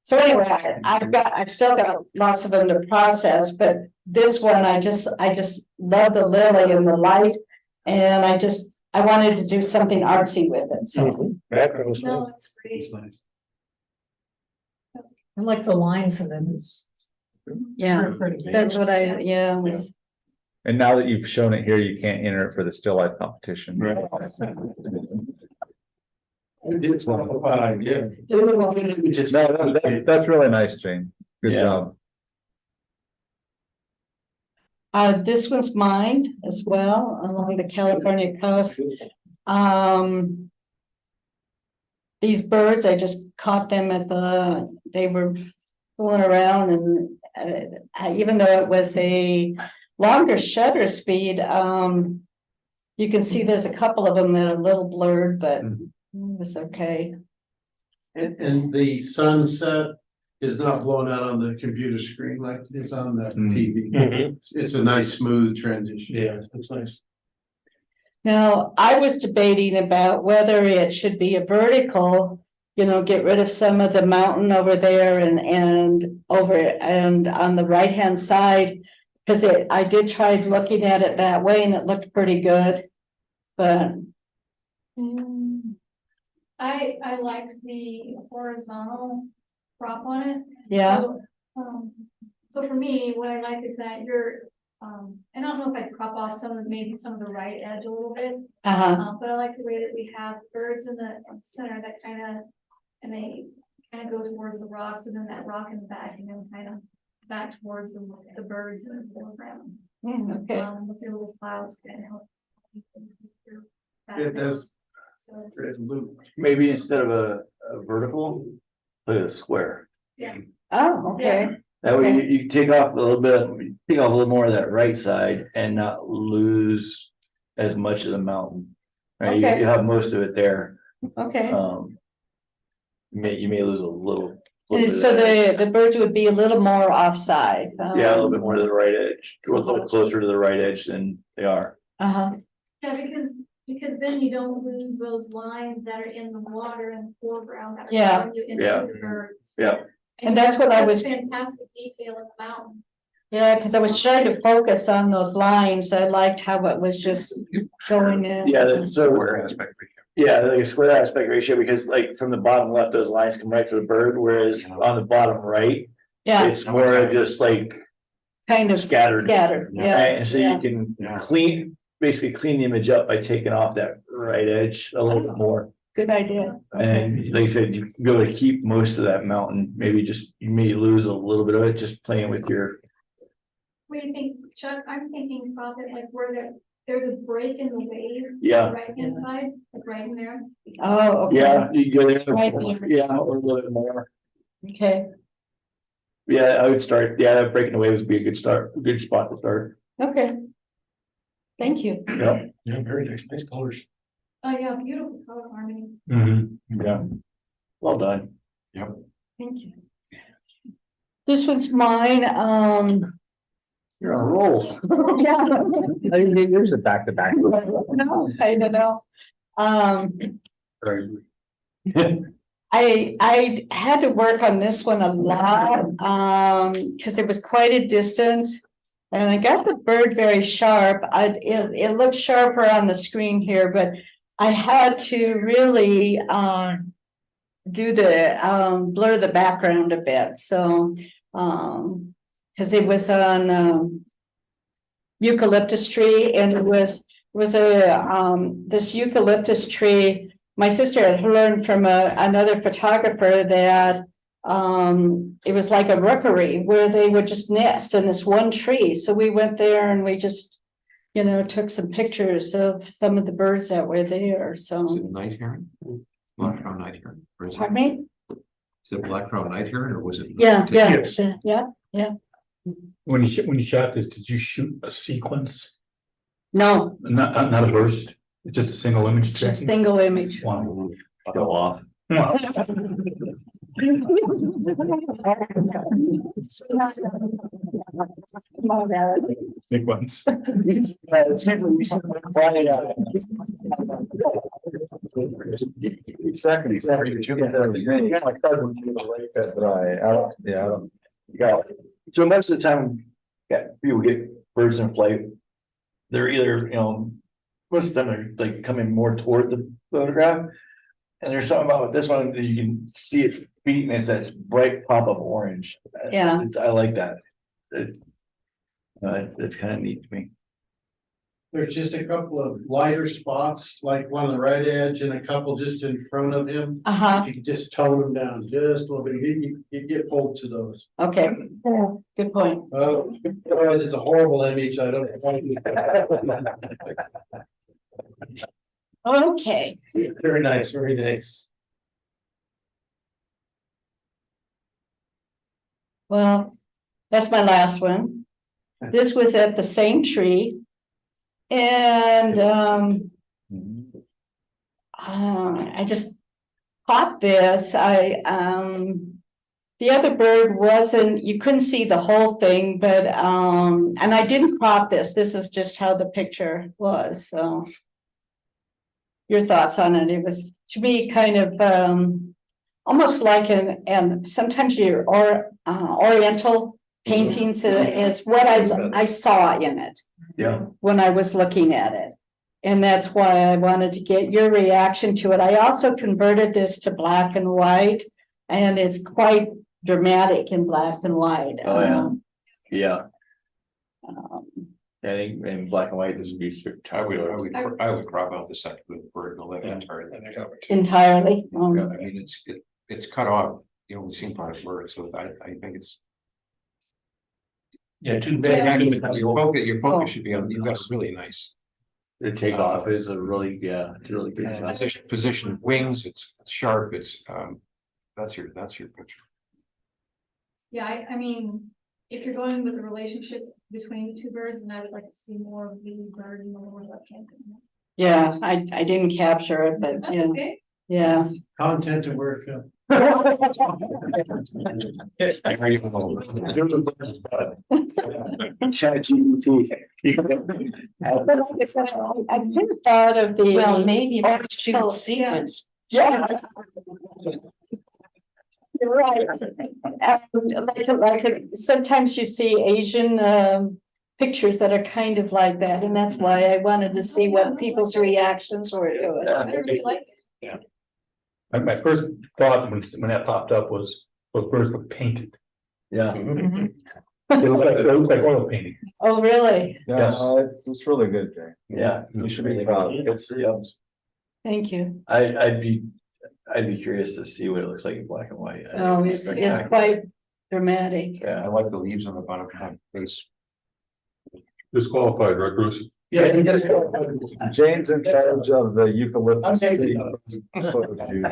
so anyway, I've still got lots of them to process, but this one, I just love the lily and the light. And I wanted to do something artsy with it, so. Background was No, it's great. It's nice. I like the lines of it. It's Yeah, very pretty. that's what was. And now that you've shown it here, you can't enter it for the still life competition. It's fine, yeah. Just, No, that's really nice, Jane. Good Yeah. job. This one's mine as well, along the California coast. These birds, I just caught them they were fooling around and, even though it was a longer shutter speed, you can see there's a couple of them that are a little blurred, but it was okay. And the sunset is not blown out on the computer screen like it is on the TV. It's a nice smooth transition. Yeah, it's nice. Now, I was debating about whether it should be a vertical, get rid of some of the mountain over there and on the right-hand side. Cause I did try looking at it that way and it looked pretty good, but. I like the horizontal crop on it. Yeah. So for me, what I like is that and I don't know if I'd crop off maybe some of the right edge a little bit. But I like the way that we have birds in the center that they kind of go towards the rocks, and then that rock in the back, and then kind of back towards the birds in the foreground. Okay. With your little clouds kind of help. It does. So, maybe instead of a vertical, put a square. yeah. Oh, okay. That way you take off a little more of that right side and not lose as much of the mountain. Right, Okay. you have most of it there. Okay. You may lose a little. And bit so of that. the birds would be a little more offside. Yeah, a little bit more to the right edge, a little closer to the right edge than they are. Uh-huh. Yeah, because then you don't lose those lines that are in the water and the foreground that are Yeah. showing you into Yeah. the birds. Yeah. And that's what I was- Fantastic detail of the mountain. Yeah, because I was trying to focus on those lines. I liked how it was just going in. Yeah, that's so. Square aspect ratio. Yeah, like a square aspect ratio, because like from the bottom left, those lines come right to the bird, whereas on the bottom right, Yeah, it's more just like kind of scattered. scattered, Right, yeah. and so you can basically clean the image up by taking off that right edge a little bit more. Good idea. And like I said, you can go to keep most of that mountain, maybe you may lose a little bit of it, just playing with your. What do you think, Chuck? I'm thinking probably like where there's a break in the wave. Yeah. Right hand side, like right in there. Oh, okay. Yeah, you go there. Right there. Yeah, or a little bit more. Okay, Yeah, I would start, that breaking the waves would be a good spot to start. okay. Thank you. Yeah. Yeah, very nice, nice colors. Oh, yeah, beautiful color harmony. Yeah. Well done. Thank you. This one's mine, You're on a roll. yeah. There's a back-to-back. No, I don't know. I had to work on this one a lot, because it was quite a distance. And I got the bird very sharp. It looked sharper on the screen here, but I had to really, do blur the background a bit, so, because it was on, eucalyptus tree, and it was this eucalyptus tree. My sister had learned from another photographer that it was like a rookery where they would just nest in this one tree. So we went there and we just, took some pictures of some of the birds that were there. Is So, it night heron? Black crown night heron? Or is it- pardon me? Is it black crown night heron or was it? Yeah, Yes. yeah. When you shot this, did you shoot a sequence? No, Not a burst, it's just a single image just single image. Wow. Go off. Sequence. Exactly. Yeah. So most of the time, people get birds in flight. They're either, most of them are like coming more toward the photograph. And there's something about this one that you can see its feet and it's that bright pop of orange. Yeah. I like that. It's kind of neat to me. There's just a couple of lighter spots, like one on the right edge and a couple just in front of him. Uh-huh, If you could just tone them down just a little bit, you get pulled to those. okay, good point. Otherwise, it's a horrible image, I don't. Okay, Very nice, very nice. well, that's my last one. This was at the same tree. And, I just caught this, the other bird wasn't, you couldn't see the whole thing, but, and I didn't crop this is just how the picture was, so. Your thoughts on it? It was, to me, kind of, almost like and sometimes your oriental paintings is what I saw in it. Yeah. When I was looking at it. And that's why I wanted to get your reaction to it. I also converted this to black and white, and it's quite dramatic in black and white. Oh, yeah. I think in black and white, this would be. I would crop out the second of the bird and let it entirely. Entirely. I mean, it's cut off, you know, we've seen part of bird, so I think it's. Yeah, too bad. Your focus should be on, you've got really nice. The takeoff is a really, it's really good. Position of wings, it's sharp, that's your picture. Yeah, I mean, if you're going with a relationship between the two birds, then I would like to see more of the bird and the lower left hand. Yeah, I didn't capture it, but That's yeah, okay. yeah. Content to work. ChatGPT. But like I said, I kind of thought of the. Well, maybe original sequence. Yeah. You're right. Sometimes you see Asian pictures that are kind of like that, and that's why I wanted to see what people's reactions were to it. I really like it. My first thought when that popped up was birds were painted. Yeah. It looked like oil painting. Oh, really? Yeah, it's really good, Jay. Yeah, you should be proud. It's, Thank you. I'd be curious to see what it looks like in black and white. I think Oh, it's spectacular. quite dramatic. Yeah. I like the leaves on the bottom of the face. Disqualified, right, Bruce? Yeah. Jane's in charge of the eucalyptus. I'm taking tree it. photo shoot.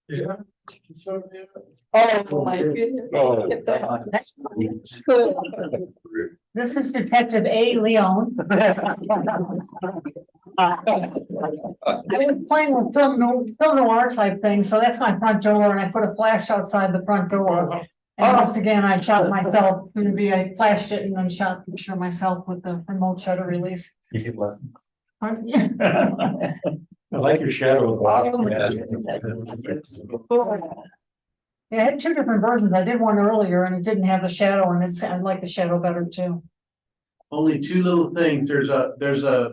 Yeah. Oh, my goodness. Oh. This is Detective A. Leon. I was playing with film noir type thing, so that's my front door, and I put a flash outside the front door. And once again, I shot myself, I flashed it and then shot a picture of myself with the remote shutter release. You get lessons. Yeah. I like your shadow. I had two different versions. I did one earlier and it didn't have the shadow, and I like the shadow better too. Only two little things. There's a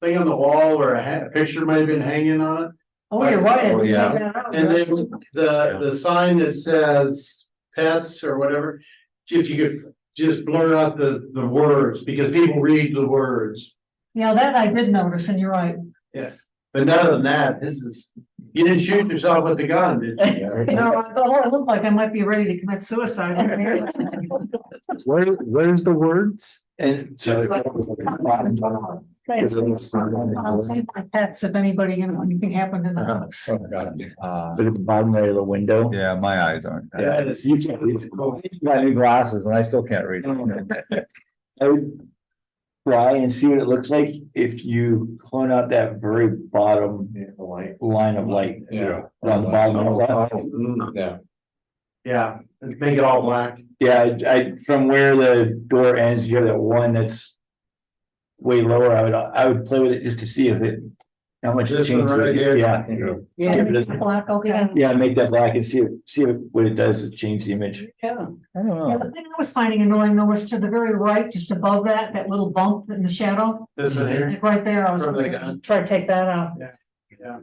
thing on the wall where a picture might have been hanging on it. Oh, you're right. I Oh, didn't yeah. take that out. And then the sign that says pets or whatever, if you could just blur out the words, because people read the words. Yeah, that I did notice, and you're right. But other than that, you didn't shoot yourself with the gun, did you? No, I look like I might be ready to commit suicide. Where's the words? And so. I'll save my pets if anybody, anything happened in the house. Look at the bottom right of the window. Yeah, my eyes aren't. Yeah, you can't read it. I got new glasses and I still can't read. I would try and see what it looks like if you clone out that very bottom line of light. Yeah. On the bottom of that. Yeah. Yeah, let's make it all black. Yeah, I, from where the door ends, you have that one that's way lower. I would play with it just to see if it, how much it This one changes. right here? Yeah. Yeah, Give it a- black, okay. Yeah, make that black and see what it does to change the image. Yeah. I don't Yeah, know. the thing I was finding annoying though was to the very right, just above that little bump in the shadow. This one here, Like right there, I was From the gonna gun. try to take that out. yeah.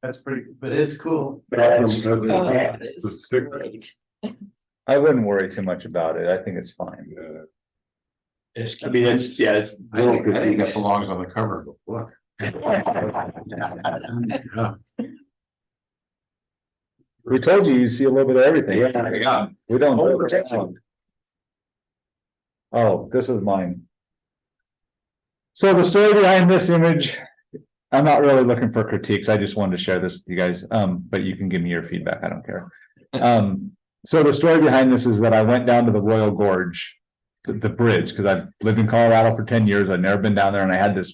That's pretty, but it's cool. But I don't- Oh, it is The stick. great. I wouldn't worry too much about it. I think it's fine. I mean, it's, yeah, it's. I think that belongs on the cover of the book. We told you see a little bit of everything. Yeah. We don't. Oh, this is mine. So the story behind this image, I'm not really looking for critiques. I just wanted to share this with you guys. But you can give me your feedback. I don't care. So the story behind this is that I went down to the Royal Gorge, the bridge, because I've lived in Colorado for 10 years. I've never been down there, and I had this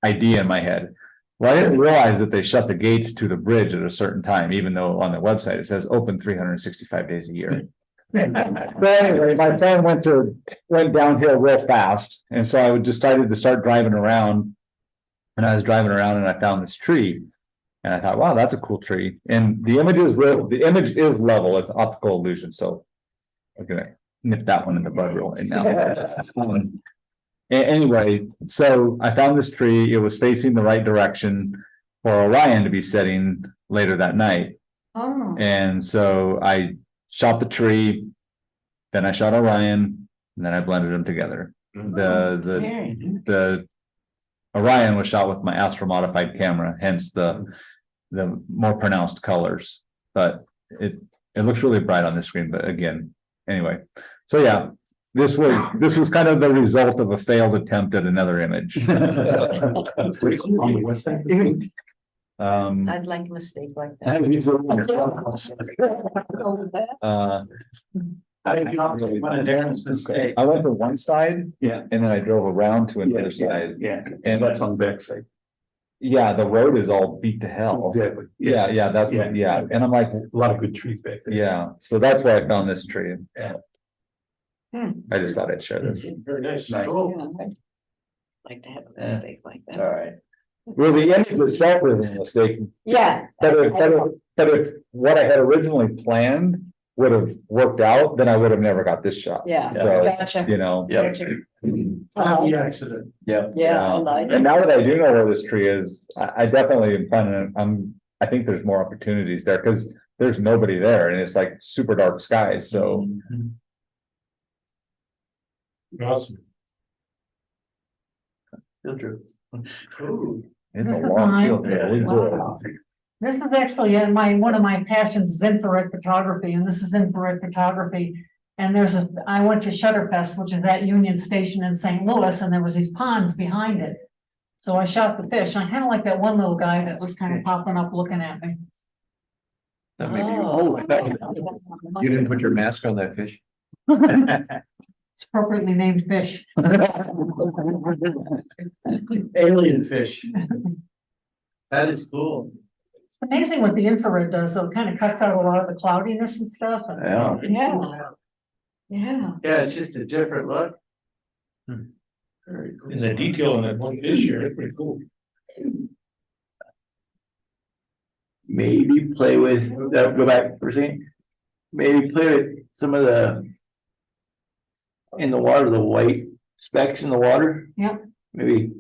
idea in my head. Well, I didn't realize that they shut the gates to the bridge at a certain time, even though on the website it says open 365 days a year. But anyway, my plan went downhill real fast, and so I decided to start driving around. And I was driving around and I found this tree, and I thought, wow, that's a cool tree. And the image is real. The image is level. It's optical illusion. So I'm gonna nip that one in the bud right now. Anyway, so I found this tree. It was facing the right direction for Orion to be setting later that night. Oh, And so I shot the tree, then I shot Orion, and then I blended them together. The Orion was shot with my Astro modified camera, hence the more pronounced colors. But it looks really bright on the screen. But again, anyway, so yeah, this was kind of the result of a failed attempt at another image. I'd like a mistake like that. I went to one side. Yeah. And then I drove around to another side. Yeah, And that's on the backside. yeah, the road is all beat to hell. Exactly. Yeah, that's what, yeah. And I'm like, A lot of good trees back there. yeah, so that's where I found this tree. Yeah. I just thought I'd share this. Very nice. Nice. Cool. Yeah, I'd like to have a mistake like that. All right. Well, the image itself isn't a mistake, Yeah. but if what I had originally planned would have worked out, then I would have never got this shot. Yeah, So, gotcha. you know. Yeah. Happy accident. Yeah. Yeah, I like And it. now that I do know where this tree is, I definitely am planning, I think there's more opportunities there, because there's nobody there and it's like super dark skies, so. Awesome. Field trip. Cool. It's a This is long mine. field. Yeah, we do it. Wow. This is actually one of my passions is infrared photography, and this is infrared photography. And I went to Shutterfest, which is at Union Station in St. Louis, and there was these ponds behind it. So I shot the fish. I kind of like that one little guy that was kind of popping up looking at me. That may be- Oh. You didn't put your mask on that fish? It's appropriately named fish. Alien fish. That is cool. It's amazing what the infrared does, so it kind of cuts out a lot of the cloudiness and stuff. and- Yeah. Yeah. Yeah. Yeah, it's just a different look. Very cool. And the detail on that one fish here, it's pretty cool. Maybe play with, go back for a second. Maybe play with some of in the water, the white specks in the water. Yep. Maybe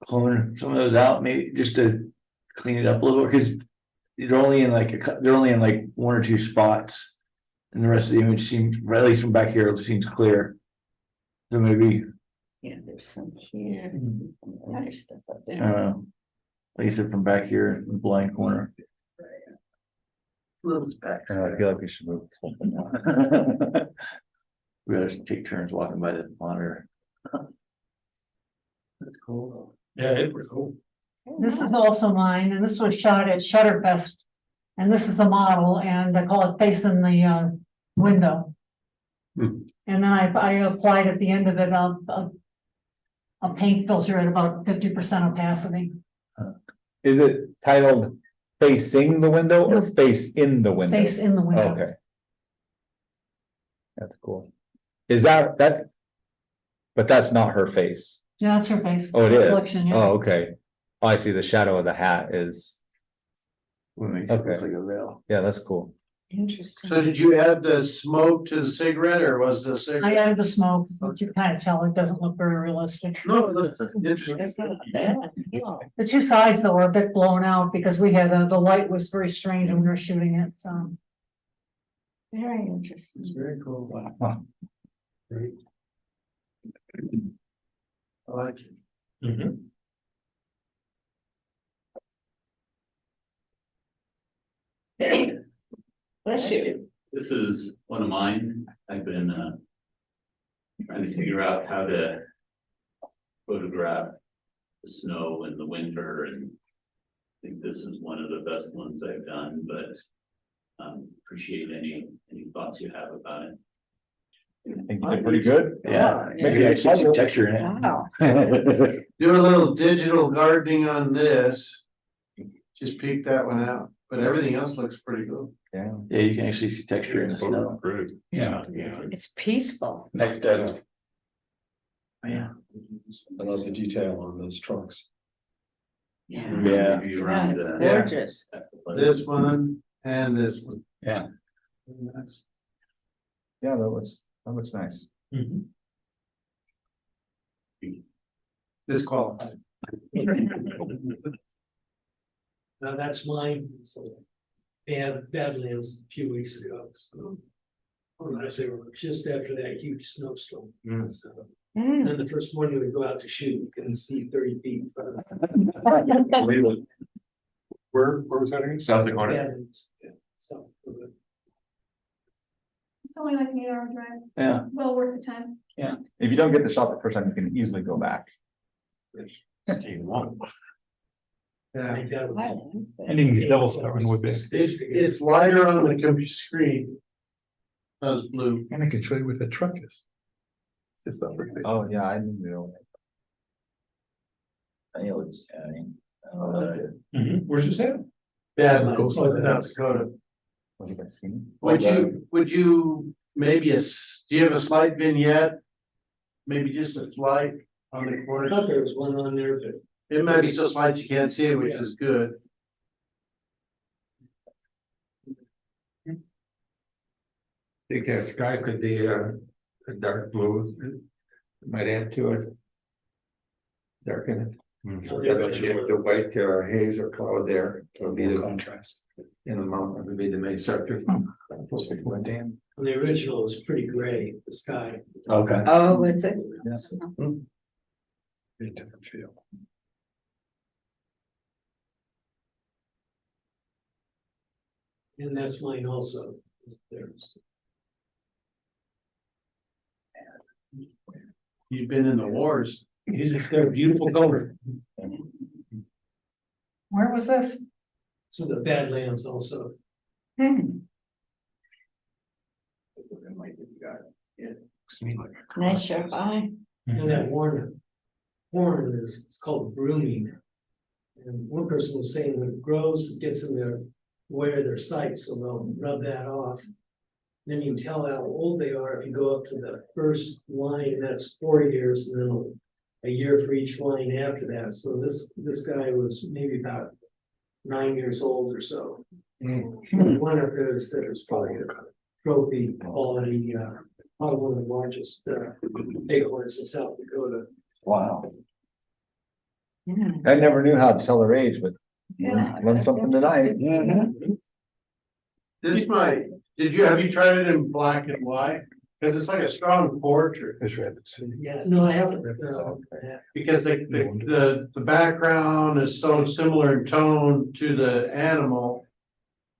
clone some of those out, maybe just to clean it up a little bit, because they're only in like one or two spots. And the rest of the image seems, at least from back here, it seems clear. So maybe, Yeah, there's some here, other stuff up I there. don't know, at least from back here in the blind corner. Little speck. I feel like we should move. We gotta take turns walking by the monitor. That's cool. Yeah, it was cool. This is also mine, and this was shot at Shutterfest. And this is a model, and I call it facing the window. Hmm. And then I applied at the end of it a paint filter at about 50% opacity. Is it titled facing the window or face in the window? Face in the window. Okay. That's cool. Is that? But that's not her face. Yeah, that's her face. Oh, it is? Reflection, yeah. Oh, okay. Oh, I see. The shadow of the hat is, What makes it Okay. look like a rail. yeah, that's cool. Interesting. So did you add the smoke to the cigarette or was the I cigarette? added the smoke, but you kind of tell it doesn't look very realistic. No, that's interesting. That's not bad. No. The two sides though are a bit blown out because we had, the light was very strange when we were shooting it, so. Very interesting. It's very cool. Huh. Great. I like it. Bless you. This is one of mine. I've been, trying to figure out how to photograph the snow in the winter, and I think this is one of the best ones I've done, but appreciate any thoughts you have about it. I think you did pretty good. Yeah, Yeah. maybe actually some texture in it. Wow. Do a little digital gardening on this. Just peek that one out, but everything else looks pretty good. Yeah. Yeah, you can actually see texture in the snow. Great. Yeah. It's peaceful. Next step. Yeah. I love the detail on those trucks. Yeah. Yeah. Maybe Yeah, around, it's uh, gorgeous. at the place. This one and this one. Yeah. Very nice. Yeah, that looks nice. This qualified. Now, that's mine, so Badlands a few weeks ago, so. They were just after that huge snowstorm. So, Mm. then the first morning we go out to shoot, you can see 30 feet. in front of Where was that again? South the Dakota. Badlands, yeah, so, It's only like an 8-hour drive, Yeah, well worth the time. If you don't get the shot the first time, you can easily go back. Yeah. I think that was- And you can get double starting with this. It's lighter on the computer screen. That was blue. And I can show you what the truck is. It's not very big. Oh, yeah, I didn't know. I think it was, I don't know. Where's this at? Badlands, South Dakota. What you guys seen? Would you maybe do you have a slide vignette? Maybe just a slide on the I corner. thought there was one on there, but It might be so slight you can't see it, which is good. Think that sky could be a dark blue, might add to it. Darken it. Yeah, but you have the white haze or cloud there, it'll be the contrast. In the mountain, it'll be the main sector. the original was pretty gray, the sky. Okay. Oh, it's a. Yes. Very different feel. And that's mine also. There's. You've been in the wars. They're beautiful color. Where was this? So the Badlands also. Hmm. Nice sharp eye. And that Warren is, it's called brooming. And one person was saying when it grows, it gets in their, where their sights, so they'll rub that off. Then you can tell how old they are if you go up to the first line, that's 4 years, and then a year for each line after that. So this guy was maybe about 9 years old or so. One of those that is probably a trophy quality, probably one of the largest bighorns in South Dakota. Wow. I never knew how to tell their age, but Yeah. learned something tonight. This have you tried it in black and white? Cause it's like a strong portrait. It's rabbit city. Yeah, no, I haven't. Because the background is so similar in tone to the animal.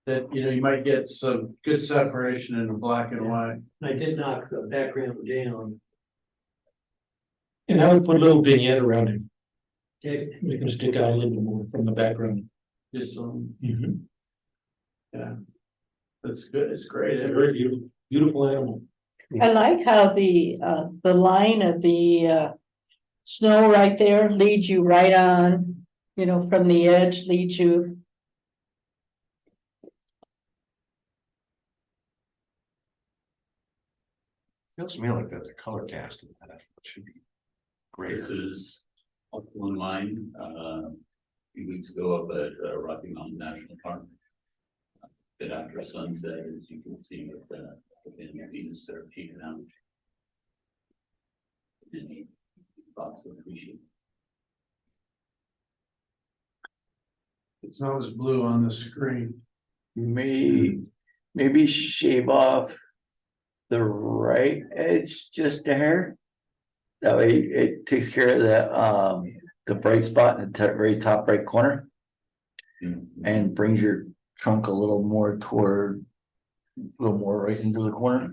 That, you might get some good separation in the black and white. I did knock the background down. And I would put a little vignette around it. Okay. Make them stick out a little bit more from the background. Just some, Mm-hmm. yeah. That's good, it's great. Very beautiful, beautiful animal. I like how the line of the snow right there leads you right on, from the edge leads you. Feels to me like that's a color cast. It should be great. This is one mine, a few weeks ago up at Rocky Mountain National Park. Bit after sunset, as you can see with the Venus there peeking out. Any thoughts would appreciate. It's not as blue on the screen. Me, maybe shave off the right edge just a hair. That way it takes care of the bright spot in the very top right corner and brings your trunk a little more toward, a little more right into the corner.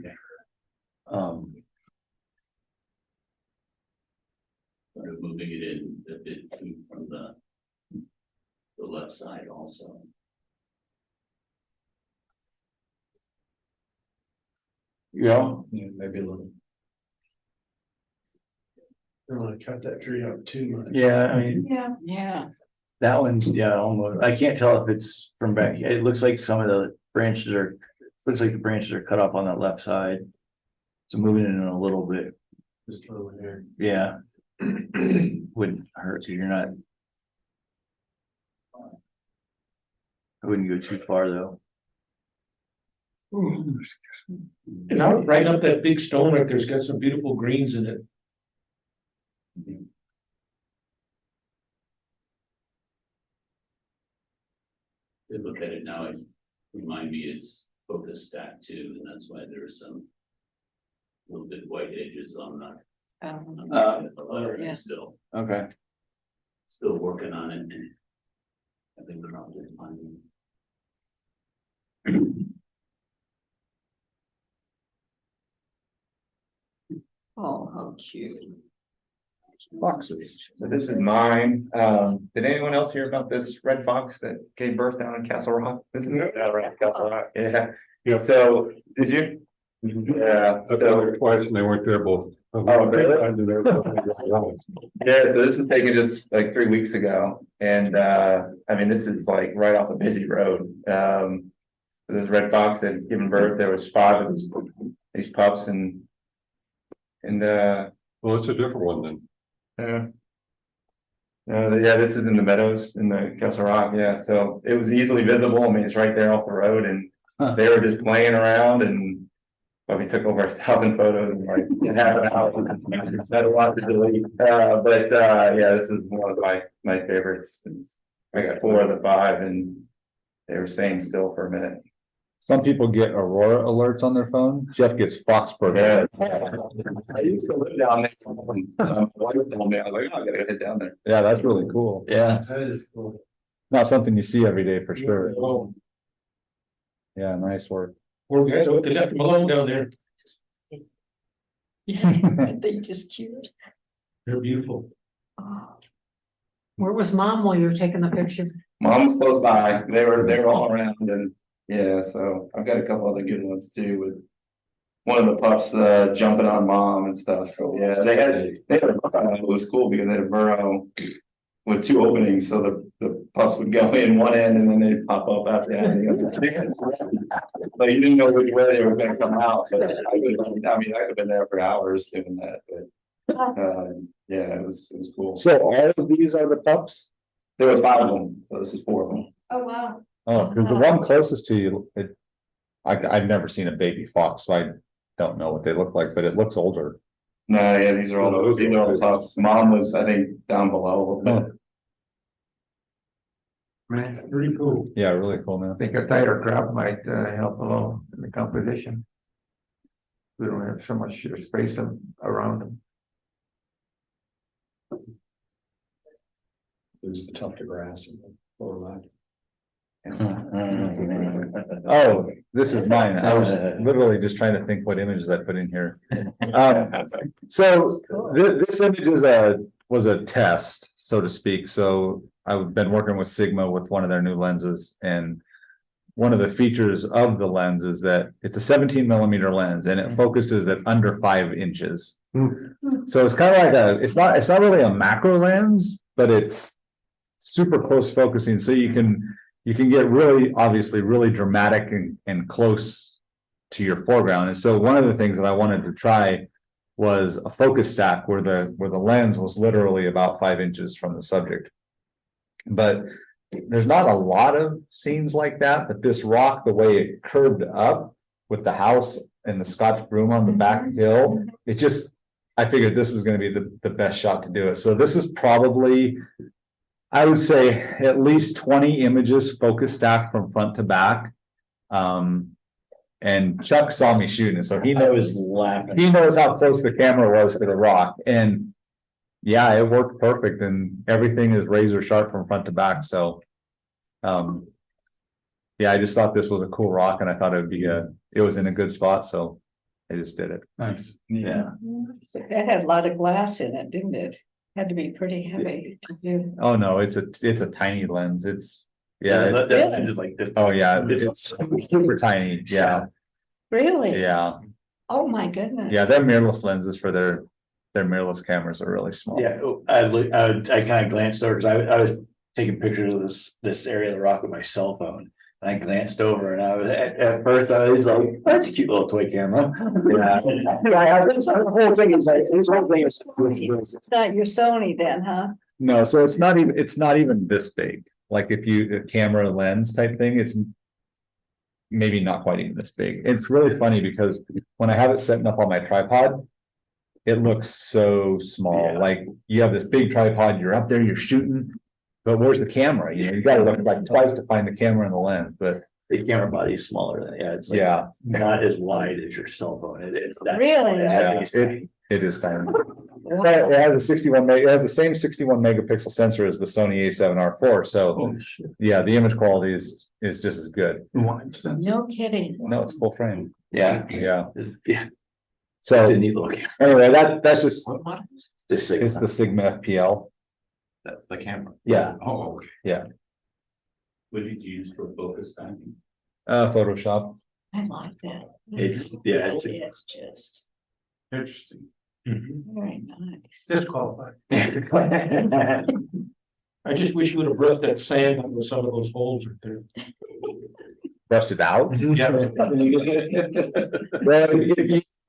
Sort of moving it in a bit too from the left side also. Yeah, Maybe a little. Don't wanna cut that tree up too much. yeah, I mean, Yeah. Yeah. that one's, yeah, almost, I can't tell if it's from back, it looks like some of the branches are, looks like the branches are cut off on that left side. So moving it in a little bit, Just over here. yeah. Wouldn't hurt, 'cause you're not. I wouldn't go too far though. And out right up that big stone right there's got some beautiful greens in it. They look at it now, it's remind me it's focus stack too, and that's why there's some little bit white edges on the letter yeah. still. Okay. Still working on it. I think we're probably finding. Oh, how cute. Foxes. So this is mine. Did anyone else hear about this red fox that gave birth down in Castle Rock? This is around Castle Rock. Yeah. Yeah. So, did you? Yeah. I've been there twice and they weren't there both. Oh, really? I did there. Yeah, so this was taken just like 3 weeks ago, and I mean, this is like right off a busy road. This red fox had given birth, there was 5 of these pups and Well, it's a different one then. yeah, this is in the meadows in the Castle Rock, yeah, so it was easily visible, I mean, it's right there off the road and they were just playing around and we took over 1,000 photos in like in half an hour. Had a lot to delete, but yeah, this is one of my favorites. I got 4 of the 5 and they were staying still for a minute. Some people get Aurora alerts on their phone. Jeff gets Foxbird. Yeah. I used to live down there. My wife told me, I was like, oh, I gotta head down there. Yeah, that's really cool. Yeah. That is cool. Not something you see every day for sure. Yeah, nice work. Poor guys, they left them alone down there. They just cute. They're beautiful. Oh, Where was mom while you were taking the picture? Mom was close by. They were all around and yeah, so I've got a couple other good ones too with one of the pups jumping on mom and stuff. So yeah, they had it was cool because they had a burrow with 2 openings, so the pups would go in one end and then they'd pop up after that. But you didn't know which way they were gonna come out. But I mean, I could have been there for hours doing that, but yeah, it was cool. So all of these are the pups? There was 5 of them, so this is 4 of them. Oh, wow. Oh, because the one closest to you, I've never seen a baby fox, so I don't know what they look like, but it looks older. No, yeah, these are all pups. Mom was, I think, down below a little bit. Man, pretty cool. Yeah, really cool, man. I think a tighter crop might help along in the composition. We don't have so much space around them. There's the tufted grass in the lower left. Oh, this is mine. I was literally just trying to think what images I put in here. So this image was a test, so to speak. So I've been working with Sigma with one of their new lenses, and one of the features of the lens is that it's a 17mm lens and it focuses at under 5 inches. So it's kind of like it's not really a macro lens, but it's super close focusing. So you can get really, obviously really dramatic and close to your foreground. And so one of the things that I wanted to try was a focus stack where the lens was literally about 5 inches from the subject. But there's not a lot of scenes like that, but this rock, the way it curved up with the house and the Scotch broom on the back hill, I figured this is going to be the best shot to do it. So this is probably, I would say, at least 20 images focus stacked from front to back. And Chuck saw me shooting, so he I knows, was laughing. he knows how close the camera was to the rock, and yeah, it worked perfect, and everything is razor sharp from front to back, so. Yeah, I just thought this was a cool rock, and I thought it was in a good spot, so I just did it. Nice. Yeah. It had a lot of glass in it, didn't it? Had to be pretty heavy to do. Oh, no, it's a tiny lens, it's, yeah, That is like this. oh, yeah, it's super tiny, yeah, Really? yeah, Oh, my goodness. yeah, their mirrorless lenses for their mirrorless cameras are really small. Yeah, I kind of glanced over, because I was taking pictures of this area of the rock with my cell phone. And I glanced over, and I was, at first I was like, that's a cute little toy camera. Yeah. I think so. The whole thing is, this whole thing is. It's not your Sony then, huh? No, so it's not even this big, like if you, a camera lens type thing, it's. Maybe not quite even this big. It's really funny because when I have it setting up on my tripod. It looks so small, Yeah. like you have this big tripod, you're up there, you're shooting. But where's the camera? You know, you gotta look like twice to find the camera and the lens, but The camera body is smaller than, yeah, it's like yeah, not as wide as your cell phone. It is. Really? yeah, it is tiny. But it has a 61 meg, it has the same 61 megapixel sensor as the Sony A7R4, so yeah, the image quality is just as good. No kidding. No, it's full frame. Yeah. Yeah, Yeah, so it's a neat little camera. anyway, that's just, This it's the Sigma FPL. The camera. Yeah, Oh, okay. What did you use for focus timing? Photoshop. I like that. It's, yeah, it's. It's just Interesting. very nice. Disqualified. I just wish you would have brought that sand out with some of those holes right there. Brushed it out. Well,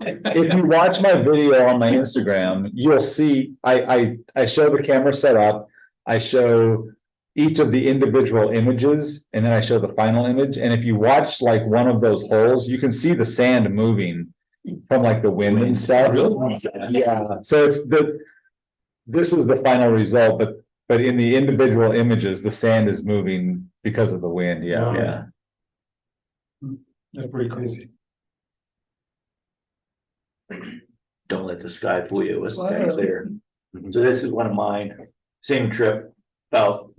if you watch my video on my Instagram, you'll see, I show the camera set up. I show each of the individual images, and then I show the final image. And if you watch like one of those holes, you can see the sand moving from like the wind and stuff. Yeah, so this is the final result, but in the individual images, the sand is moving because of the wind, yeah. Yeah. That's pretty crazy. Don't let the sky fool you, it wasn't that clear. So this is one of mine, same trip, about.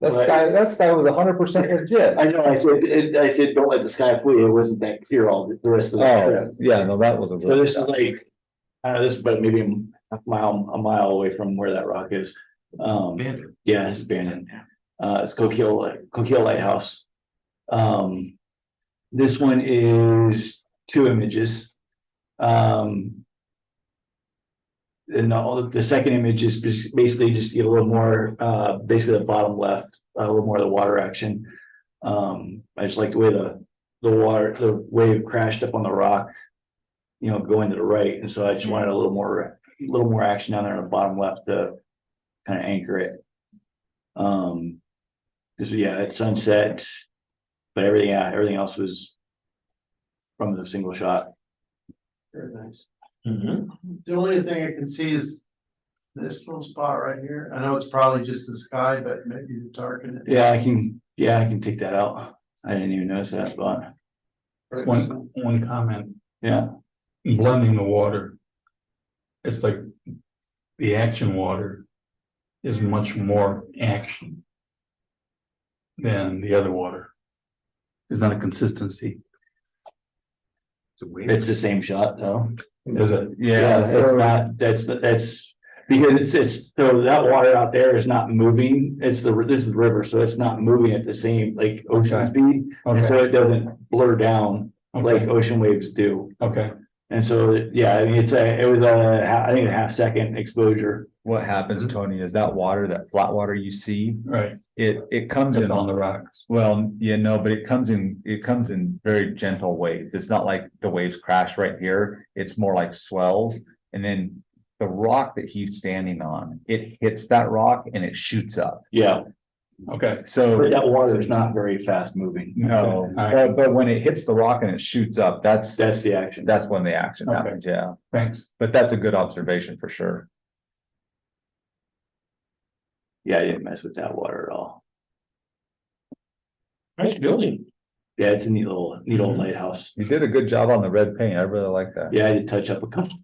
That sky was 100% legit. I know, I said, don't let the sky fool you, it wasn't that clear all the rest of the Oh, trip. yeah, no, that was a. So this is like, I don't know, this is about maybe a mile away from where that rock is. Abandoned. Yeah, it's abandoned. It's Coquille Lighthouse. This one is 2 images. And the second image is basically just to get a little more, basically the bottom left, a little more of the water action. I just like the way the wave crashed up on the rock, you know, going to the right, and so I just wanted a little more action down there on the bottom left to kind of anchor it. This, yeah, it's sunset, but everything else was from the single shot. Very nice. The only thing I can see is this little spot right here. I know it's probably just the sky, but maybe you darken it. Yeah, I can take that out. I didn't even notice that spot. One comment, Yeah, blending the water. It's like the action water is much more action than the other water. There's not a consistency. it's the same shot though. Is it? Yeah, it's so not, that's because it's, so that water out there is not moving. This is the river, so it's not moving at the same like ocean Okay. speed. And okay, so it doesn't blur down like Okay, ocean waves do. okay. And so, yeah, I mean, it was I think a half-second exposure. what happens, Tony, is that water, that flat water you see, Right. it comes in On the rocks. well, yeah, no, but it comes in very gentle waves. It's not like the waves crash right here. It's more like swells. And then the rock that he's standing on, it hits that rock and it shoots up. Yeah, Okay. So but that water is not very fast moving. no, Okay. but when it hits the rock and it shoots up, that's The action. that's when the action Okay. happens, yeah. Thanks. But that's a good observation for sure. Yeah, I didn't mess with that water at all. Nice building. Yeah, it's a neat old lighthouse. You did a good job on the red paint. I really like that. Yeah, I did touch up a couple.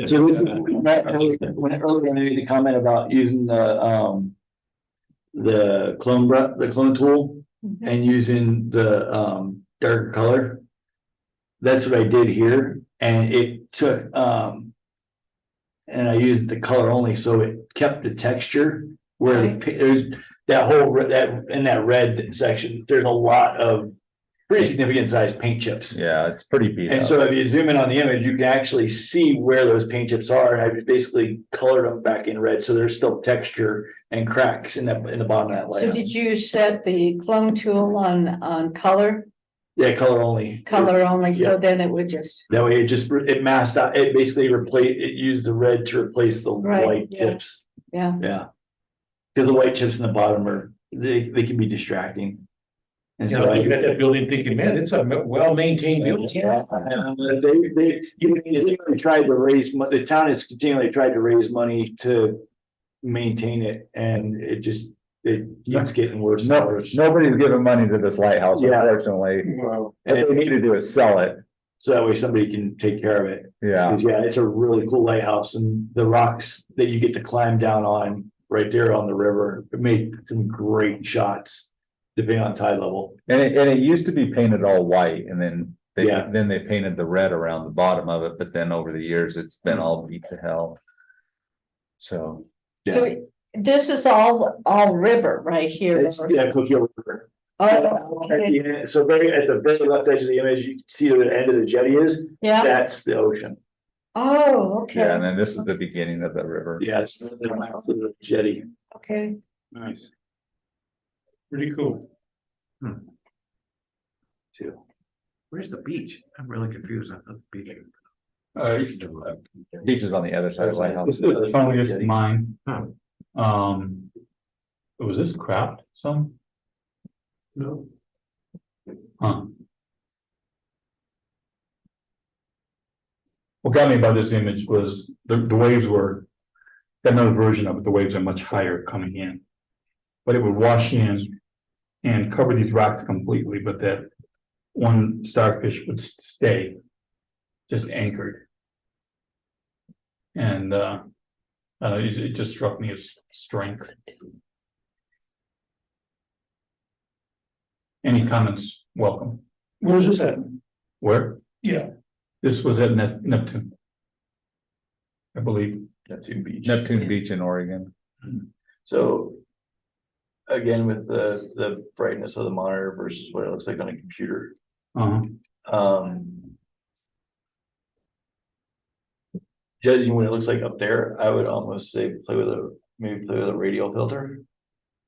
So when earlier I made the comment about using the clone tool and using the darker color. That's what I did here, and it took and I used the color only, so it kept the texture where there's that whole that in that red section, there's a lot of pretty significant sized paint chips. Yeah, it's pretty beat And up. so if you zoom in on the image, you can actually see where those paint chips are. And I basically colored them back in red, so there's still texture and cracks in the bottom of that So layer. did you set the clone tool on color Yeah, color only. only, so Yeah. then it would just, That way it masked out, it basically it used the red to replace the Right, white yeah. chips. yeah. Yeah. Cause the white chips in the bottom they can be distracting. And You so know, I you got that building thinking, man, it's a well-maintained building. Yeah, they continually tried to the town has continually tried to raise money to maintain it, and it keeps getting worse and worse. Nobody's giving money to this lighthouse, Yeah. unfortunately. Well, What and they need to do is sell it. so that way somebody can take care of it. Yeah. 'Cause, yeah, it's a really cool lighthouse, and the rocks that you get to climb down on right there on the river, it made some great shots, depending on tide level. And it used to be painted all white, and then Yeah. they painted the red around the bottom of it, but then over the years, it's been all beat to hell. So. So this is all river right here. It's, yeah, Cookie River. Oh, okay. Yeah, so at the very left edge of the image, you can see where the end of the jetty is. Yeah. That's the ocean. Oh, okay. Yeah, and then this is the beginning of the river. Yeah, it's the mouth of the jetty. Okay. Nice. Pretty cool. Too. Where's the beach? I'm really confused. I thought the beach. Beach is on the other side of the lighthouse. This is the funniest mine. Huh. Was this craft some? No. Huh. What got me about this image was the waves were, another version of it, the waves are much higher coming in. But it would wash in and cover these rocks completely, but that one starfish would stay just anchored. And it just struck me as strength. Any comments? Welcome. Where was this at? Where? Yeah. This was at Neptune. I believe. Neptune Beach. Neptune Beach in Oregon. So. Again, with the brightness of the monitor versus what it looks like on a computer. Judging what it looks like up there, I would almost say play with a radial filter.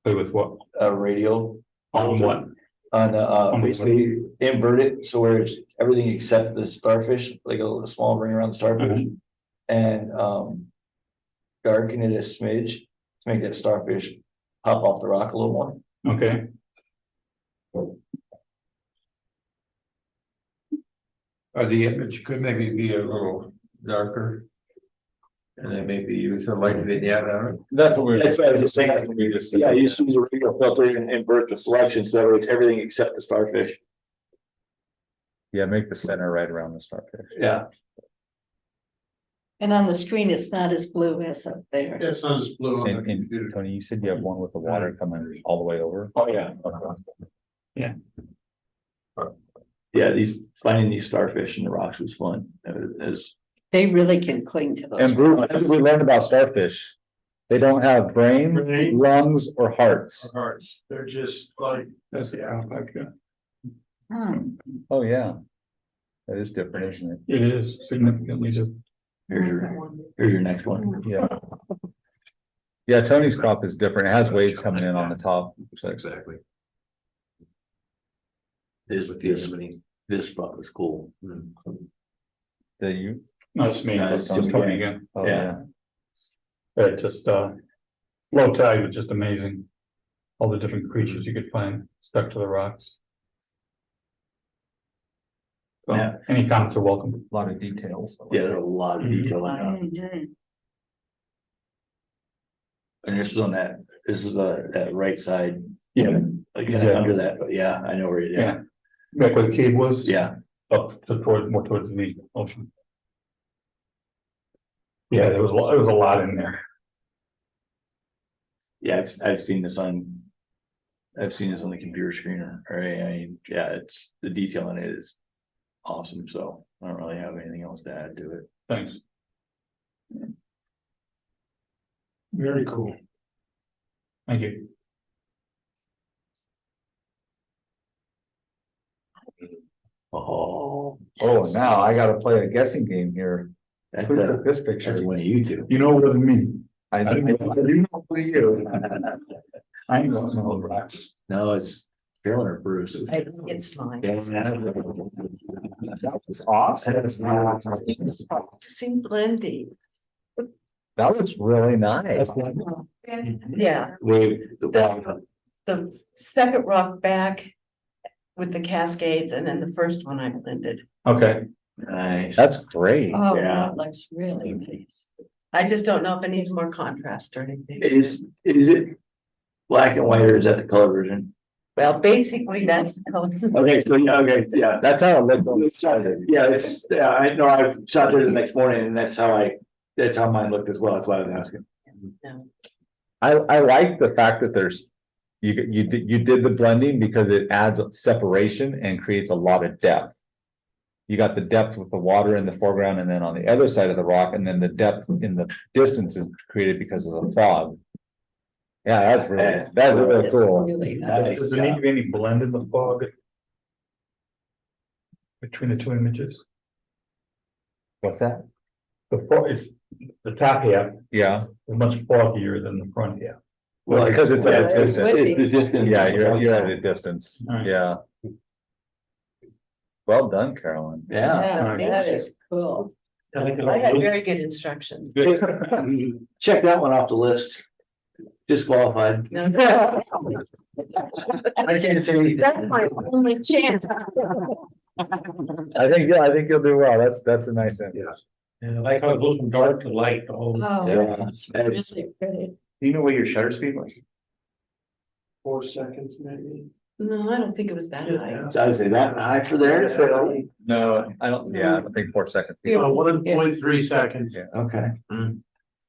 Play with what? A radial. On what? On basically invert it, so where it's everything except the starfish, like a small ring around the starfish. And darken it a smidge to make that starfish pop off the rock a little more. Okay. The image could maybe be a little darker. And then maybe use a light vignette on it. That's what That's what I was just saying. Yeah, you just use a radial filter and invert the selection, so that way it's everything except the starfish. Yeah, make the center right around the starfish. Yeah. And on the screen, it's not as blue as up there. Yeah, it's not as blue on the And computer. Tony, you said you have one with the water coming all the way over? Oh, yeah. Yeah. Yeah, finding these starfish in the rocks was fun. They really can cling to those. And Bruce, as we learned about starfish, they don't have brains, Brain. lungs, or hearts. Hearts, they're just like, that's the alpaca. Hmm. Oh, yeah. That is different, isn't it? It is significantly different. Here's your next one. Yeah. Yeah, Tony's crop is different. It has waves coming in on the top. Exactly. This spot was cool. Do you? No, it's me. No, It's it's Tony me. again. Oh, Yeah. Just low tide was just amazing. All the different creatures you could find stuck to the rocks. So Yeah. any comments are welcome. A lot of details. Yeah, there's a lot of detail in that. Mhm. And this is that right side. Yeah. Like Exactly. under that, but yeah, I know where it is. Yeah. Back where the cave was? Yeah, Up to toward, more towards the ocean. Yeah, there was a lot in there. yeah, I've seen this on. I've seen this on the computer screen, I mean, yeah, it's, the detail in it is awesome, so I don't really have anything else to add to it. Thanks. Very cool. Thank you. Oh, now I gotta play a guessing game here. That's, Who took this picture? that's one of you two. You know it wasn't me. I do know for you. I ain't going no rocks. No, it's Carolyn or Bruce. I think it's mine. Yeah. That was awesome. It's practicing blending. That was really nice. Yeah, the second rock back with the cascades and then the first one I blended. Okay. Nice. That's great. Oh, Yeah. that looks really nice. I just don't know if it needs more contrast or anything. Is it black and white or is that the color version? Well, basically, that's the color. Okay, so yeah, okay, yeah, That's how it looked on the side. yeah, it's, yeah, I know, I shot there the next morning and that's how mine looked as well, that's why I was asking. I like the fact that there's, you did the blending because it adds separation and creates a lot of depth. You got the depth with the water in the foreground and then on the other side of the rock, and then the depth in the distance is created because of the fog. Yeah, that's really It's cool. really nice. Does it need to be any blend in the fog? Between the two images? What's that? The fog is, the top half Yeah, is much foggier than the front half. well, because it's at a Yeah, distance. it would be. The distance. Yeah, you're at a distance, All right. yeah. Well done, Carolyn. Yeah. Yeah, that is cool. I had very good instructions. Check that one off the list. Disqualified. No, I can't say anything. that's my only chance. I think you'll do well. That's a nice end. And I like how it goes from dark to light, the whole. Oh, Yeah. it's really pretty. Do you know what your shutter speed was? 4 seconds maybe. No, I don't think it was that high. So I would say that high for there, so, No, I don't, yeah, I don't think 4 seconds. 1.3 seconds. okay.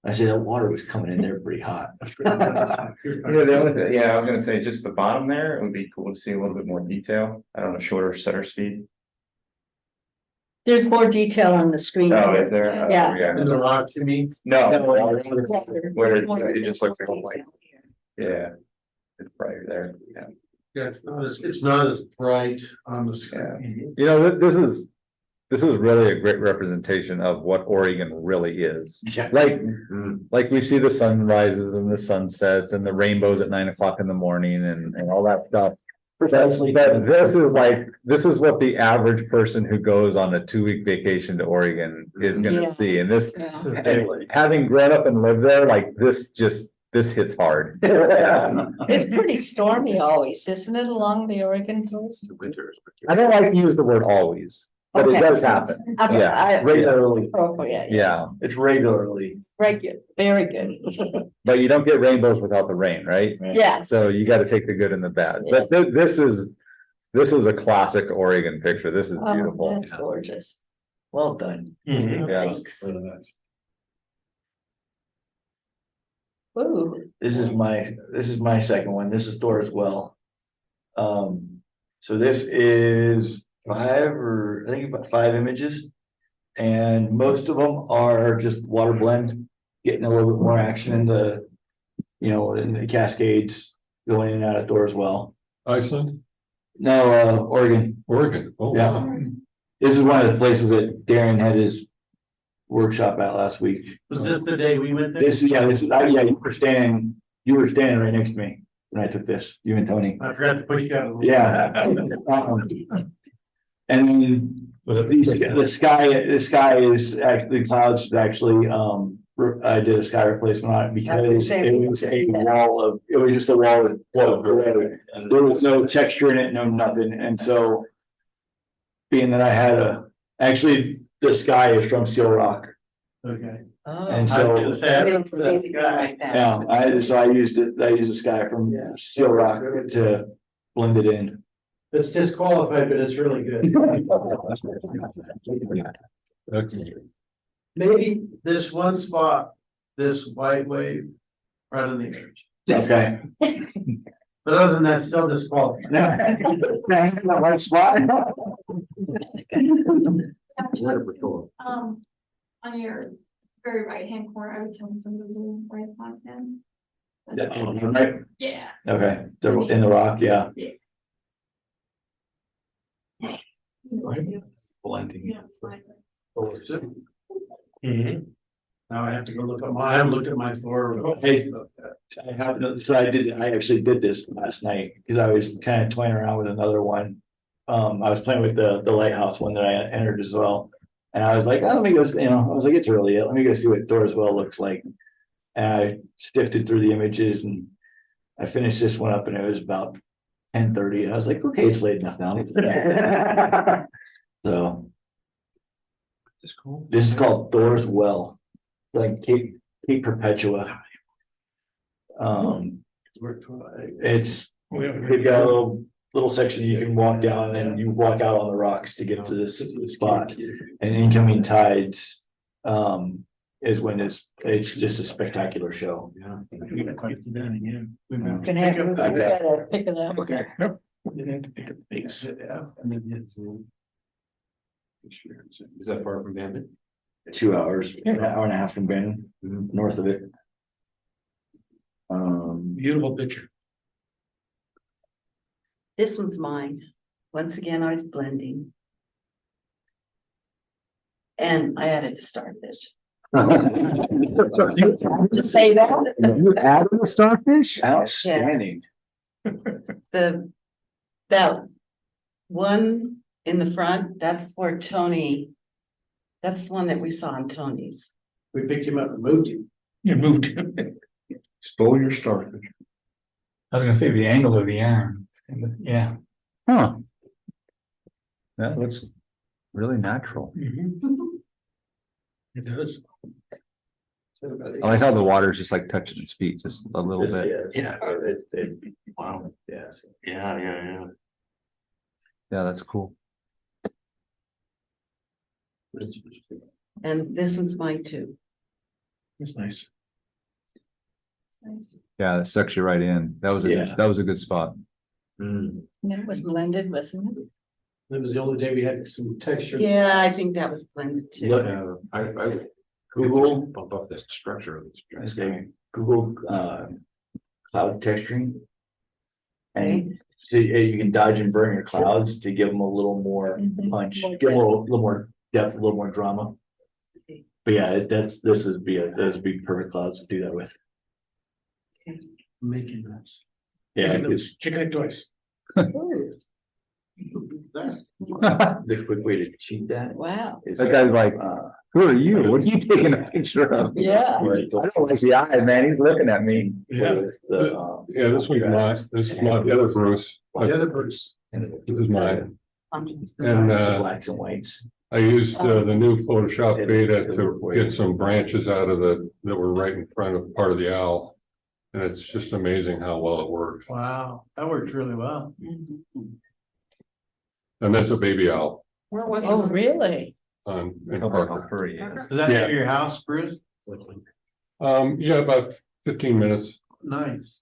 I say that water was coming in there pretty hot. Yeah, the only thing, yeah, I was gonna say just the bottom there, it would be cool to see a little bit more detail. I don't know, shorter shutter speed. There's more detail on the screen. Oh, is there? Yeah. In the rocks, you mean? No, Where where it just looks like a white, yeah. It's brighter there, yeah. Yeah, it's not as bright on the screen. You know, this is really a great representation of what Oregon really is. Yeah. Like we see the sunrises and the sunsets and the rainbows at 9 o'clock in the morning and all that stuff. But this is what the average person who goes on a 2-week vacation to Oregon is Yeah. gonna see. And this, Yeah. and having grown up and lived there, like this hits hard. It's pretty stormy always, isn't it, along the Oregon coast? I don't like to use the word always, but it Okay. does happen. Yeah, Regularly, Appropriate. yeah, it's regularly. Regular, very good. but you don't get rainbows without the rain, right? Yeah. So you gotta take the good and the bad, but this is a classic Oregon picture, this is Oh, beautiful. that's gorgeous. Well done. Yeah. Thanks. Ooh, This is my second one. This is Dora's well. So this is 5 I think about 5 images. And most of them are just water blend, getting a little bit more action in the cascades going in and out of Dora's well. Iceland, No, Oregon. Oregon. Oh, Yeah. wow. This is one of the places that Darren had his workshop at last week. Was this the day we went there? This is, yeah, you were standing right next to me when I took this, you and Tony. I forgot to push you out. Yeah. And then the sky is actually, the clouds is actually, I did a sky replacement on it because it was just a wall of gray. There was no texture in it, no nothing. And so being that I had actually the sky is from Seal Rock. Okay. And so, I didn't see anything like that. yeah, I used the sky from Seal Rock to blend it in. It's disqualified, but it's really good. Okay. Maybe this one spot, this white wave, right on the edge. Okay. But other than that, still disqualified. The right spot. On your very right-hand corner, I would tell some of those little bright spots in. Right, Yeah. okay, they're in the rock, yeah. Blending. Now I have to go look at mine. I haven't looked at mine for. Hey, I have, so I actually did this last night, because I was kind of toying around with another one. I was playing with the lighthouse one that I entered as well. And I was like, oh, let me go, I was like, it's early yet, let me go see what Dorswell looks like. And I sifted through the images and I finished this one up and it was about 10:30. And I was like, okay, it's late enough now. So. This is called Dorswell, like Cape Perpetua. It's, we've got a little section you can walk down and then you walk out on the rocks to get to this spot. And incoming tides, is when it's just a spectacular show. Gonna have to pick it up. Okay. Is that far from Bandon? 2 hours, an hour and a half from Bandon, north of it. Beautiful picture. This one's mine. Once again, I was blending. And I added a starfish. Just say that. You added a starfish? Outstanding. That one in the front, that's where Tony, that's the one that we saw on Tony's. We picked him up and moved him. You moved him. Stole your starfish. I was gonna say the angle of the arm. Yeah. Huh. That looks really natural. It does. I like how the water's just like touching his feet just a little bit. Yeah. Wow. Yes. Yeah. Yeah, that's cool. And this one's mine too. It's nice. Yeah, that sucks you right in. That was a good spot. And it was blended, wasn't it? That was the only day we had some texture. Yeah, I think that was blended too. Look, I would Google, bump up the structure of I this. say, Google, cloud texturing. And so you can dodge and burn your clouds to give them a little more punch, give them a little more depth, a little more drama. But yeah, this would be perfect clouds to do that with. Making this. Yeah, It's chicken and toys. the quick way to cheat that. Wow. Is That guy's like, who are you? What are you taking a picture of? Yeah. I don't like the eyes, man. He's looking at me. Yeah, yeah, this one's mine. This is my, the other Bruce. The other Bruce. This is mine. And And, blacks and whites. I used, the new Photoshop beta to get some branches out of that were right in front of part of the owl. And it's just amazing how well it works. Wow, that worked really well. And that's a baby owl Where was Oh, it? really? in How Parker. furry he is. Is that Yeah. near your house, Bruce? Yeah, about 15 minutes. Nice,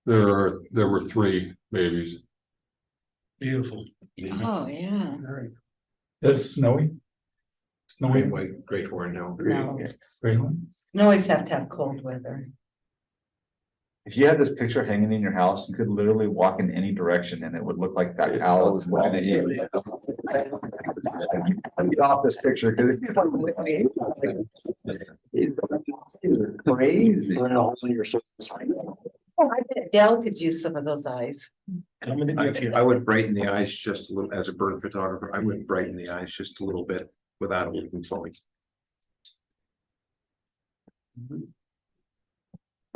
There were 3 babies. beautiful. Oh, yeah. Very That's snowy. Snowy. Great horn now. No. Great one. always have to have cold weather. If you had this picture hanging in your house, you could literally walk in any direction and it would look like that owl was looking at you. Get off this picture because he's like looking at you. He's crazy. Oh, I bet Dell could use some of those eyes. I would brighten the eyes just a little, as a bird photographer, I would brighten the eyes just a little bit without it looking fully.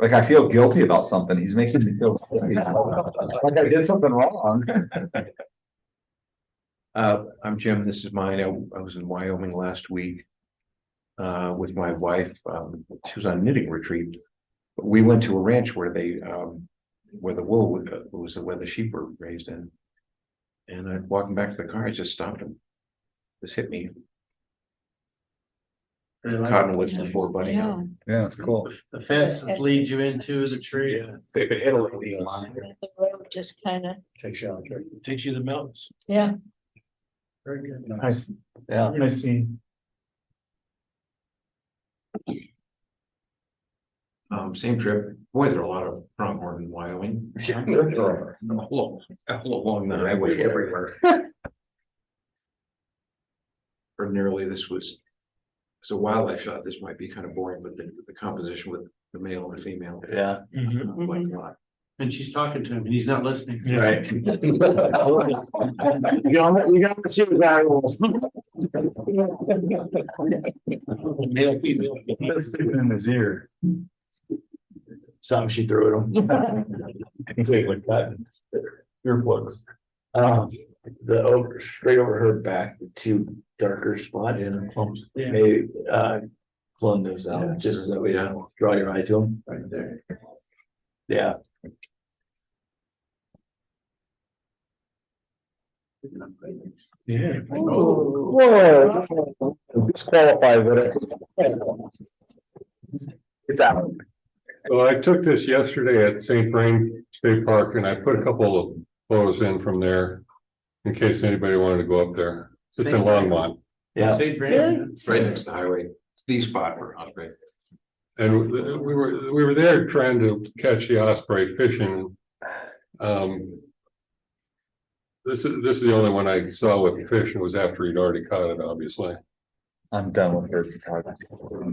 Like I feel guilty about something. He's making me feel like I did something wrong. I'm Jim, this is mine. I was in Wyoming last week. With my wife, she was on knitting retreat. We went to a ranch where they where the wool was where the sheep were raised in. And I walking back to the car, I just stopped him. Just hit me. Cottonwoods before buddy. Yeah. Yeah, it's cool. The fence leads you into the tree. They could hit a little. The road just kind of, Takes you out, takes you to the mountains. yeah. Very good. Nice. Yeah, nice scene. Same trip. Boy, there are a lot of pronghorn in Wyoming. Along the highway everywhere. Ordinarily, this was. It's a wildlife shot. This might be kind of boring, but the composition with the male and the female. Yeah. Like a lot. And she's talking to him and he's not listening. Right. You gotta see the animals. Male, female. That's sticking in his ear. Something she threw at him. Completely cut. Earplugs. The over, straight over her back, the two darker spots. Yeah. Maybe, clone those out, just so we draw your eye to them. Right there. Yeah. Yeah. Whoa. Disqualified with it. It's out. So I took this yesterday at St. Vrain State Park and I put a couple of photos in from there. In case anybody wanted to go up there. It's in Longmont. Yeah. St. Really? Brandon. Right next to the highway. It's the spot for osprey. And we were there trying to catch the osprey fishing. This is the only one I saw with the fish, and it was after he'd already caught it, obviously. I'm done with her.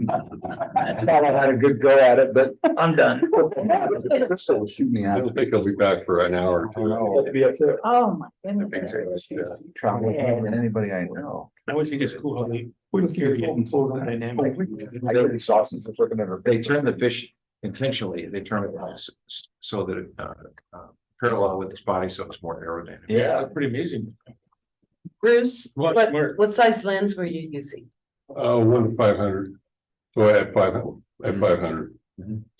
I thought I had a good go at it, but I'm done. Crystal was shooting me I don't think I'll be back for an hour or two. Be up there. Oh, my goodness. Travel with more than anybody I know. I always think it's cool how they. Dynamic. I got these sauces that's looking at her. They turn the fish intentionally, they turn it so that it parallel with its body, so it's more aerodynamic. Yeah. That's pretty amazing. Bruce, Watch what, Mark. what size lens were you using? 1 to 500. So I had 500.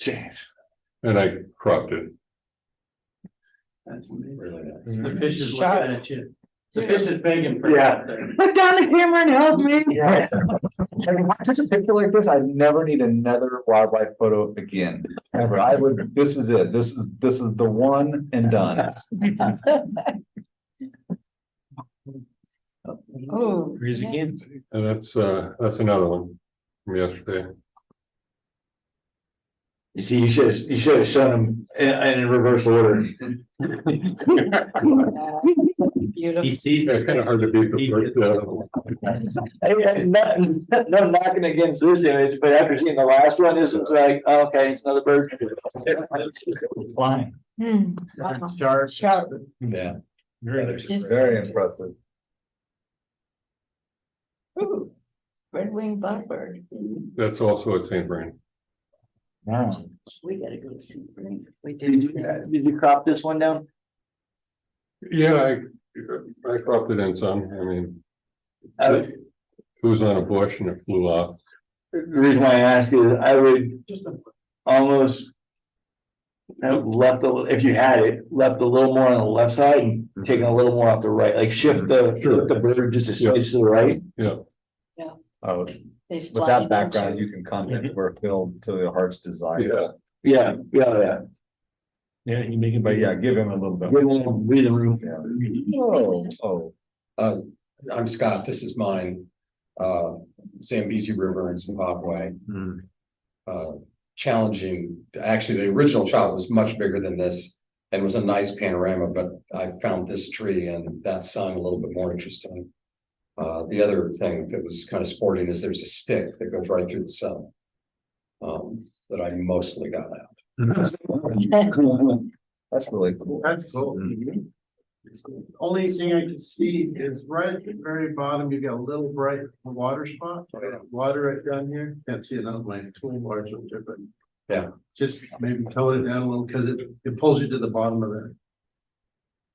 Jeez. And I cropped it. That's Really nice. The fish is looking at you. The fish is begging for Yeah. out there. Put down the camera and help me. Yeah. Just a picture like this, I never need another wildlife photo again. Ever. I would, this is it. This is the one and done. Oh. Here's again. And that's another one from yesterday. You see, you should have shown them in reverse order. Beautiful. He sees. Yeah, kind of hard to beat the first, Hey, no knocking against this image, but after seeing the last one, this is like, oh, okay, it's another bird. Flying. Hmm. Sharp. Sharp. Yeah. Just- Very impressive. Ooh, red-winged blackbird. That's also at St. Vrain. Wow. We gotta go see Green. We Did you crop this one down? Yeah, I cropped it in some. I mean, Uh, it was on a bush and it flew off. The reason why I ask is I would almost have left if you had it, left a little more on the left side and taken a little more off the right, like shift the bird just a smidge to the right. Yeah. Oh, He's with flying that background, into- you can content where filled to the heart's desire. Yeah. Yeah. Yeah, you make it, but yeah, give him a little bit. Give them a breathing room. Oh. I'm Scott, this is mine. Zambezi River in Zimbabwe. Challenging, actually, the original shot was much bigger than this and was a nice panorama, but I found this tree and that sun a little bit more interesting. The other thing that was kind of sporting is there's a stick that goes right through the sun. That I mostly got out. That's really cool. That's cool. Only thing I can see is right at the very bottom, you got a little bright water spot, water right down here. Can't see it on my tool bars or whatever. Yeah. Just maybe tone it down a little because it pulls you to the bottom of there.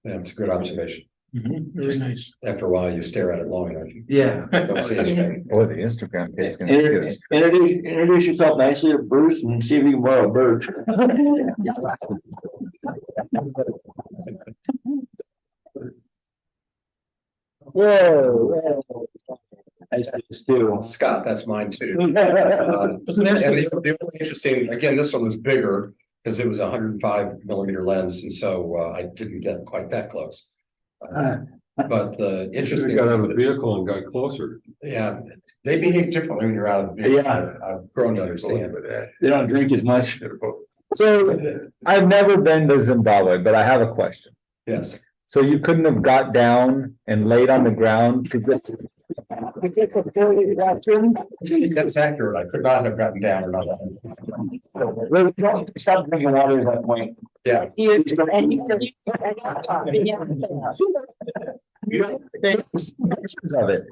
Yeah, it's a good observation. Really nice. After a while, you stare at it long enough. Yeah. Don't see anything. Boy, the Instagram page is gonna be good. Introduce yourself nicely to Bruce and see if you can borrow a bird. Whoa. Scott, that's mine too. And the only interesting, again, this one was bigger because it was a 105 millimeter lens, and so I didn't get quite that close. But the You interesting. got out of the vehicle and got closer. Yeah, they behave differently when you're out of the vehicle. Yeah. I've grown to understand. They don't drink as much. So I've never been to Zimbabwe, but I have a question. Yes. So you couldn't have got down and laid on the ground to get. That's accurate. I could not have gotten down or not. Stop drinking water at that point. Yeah. Of it,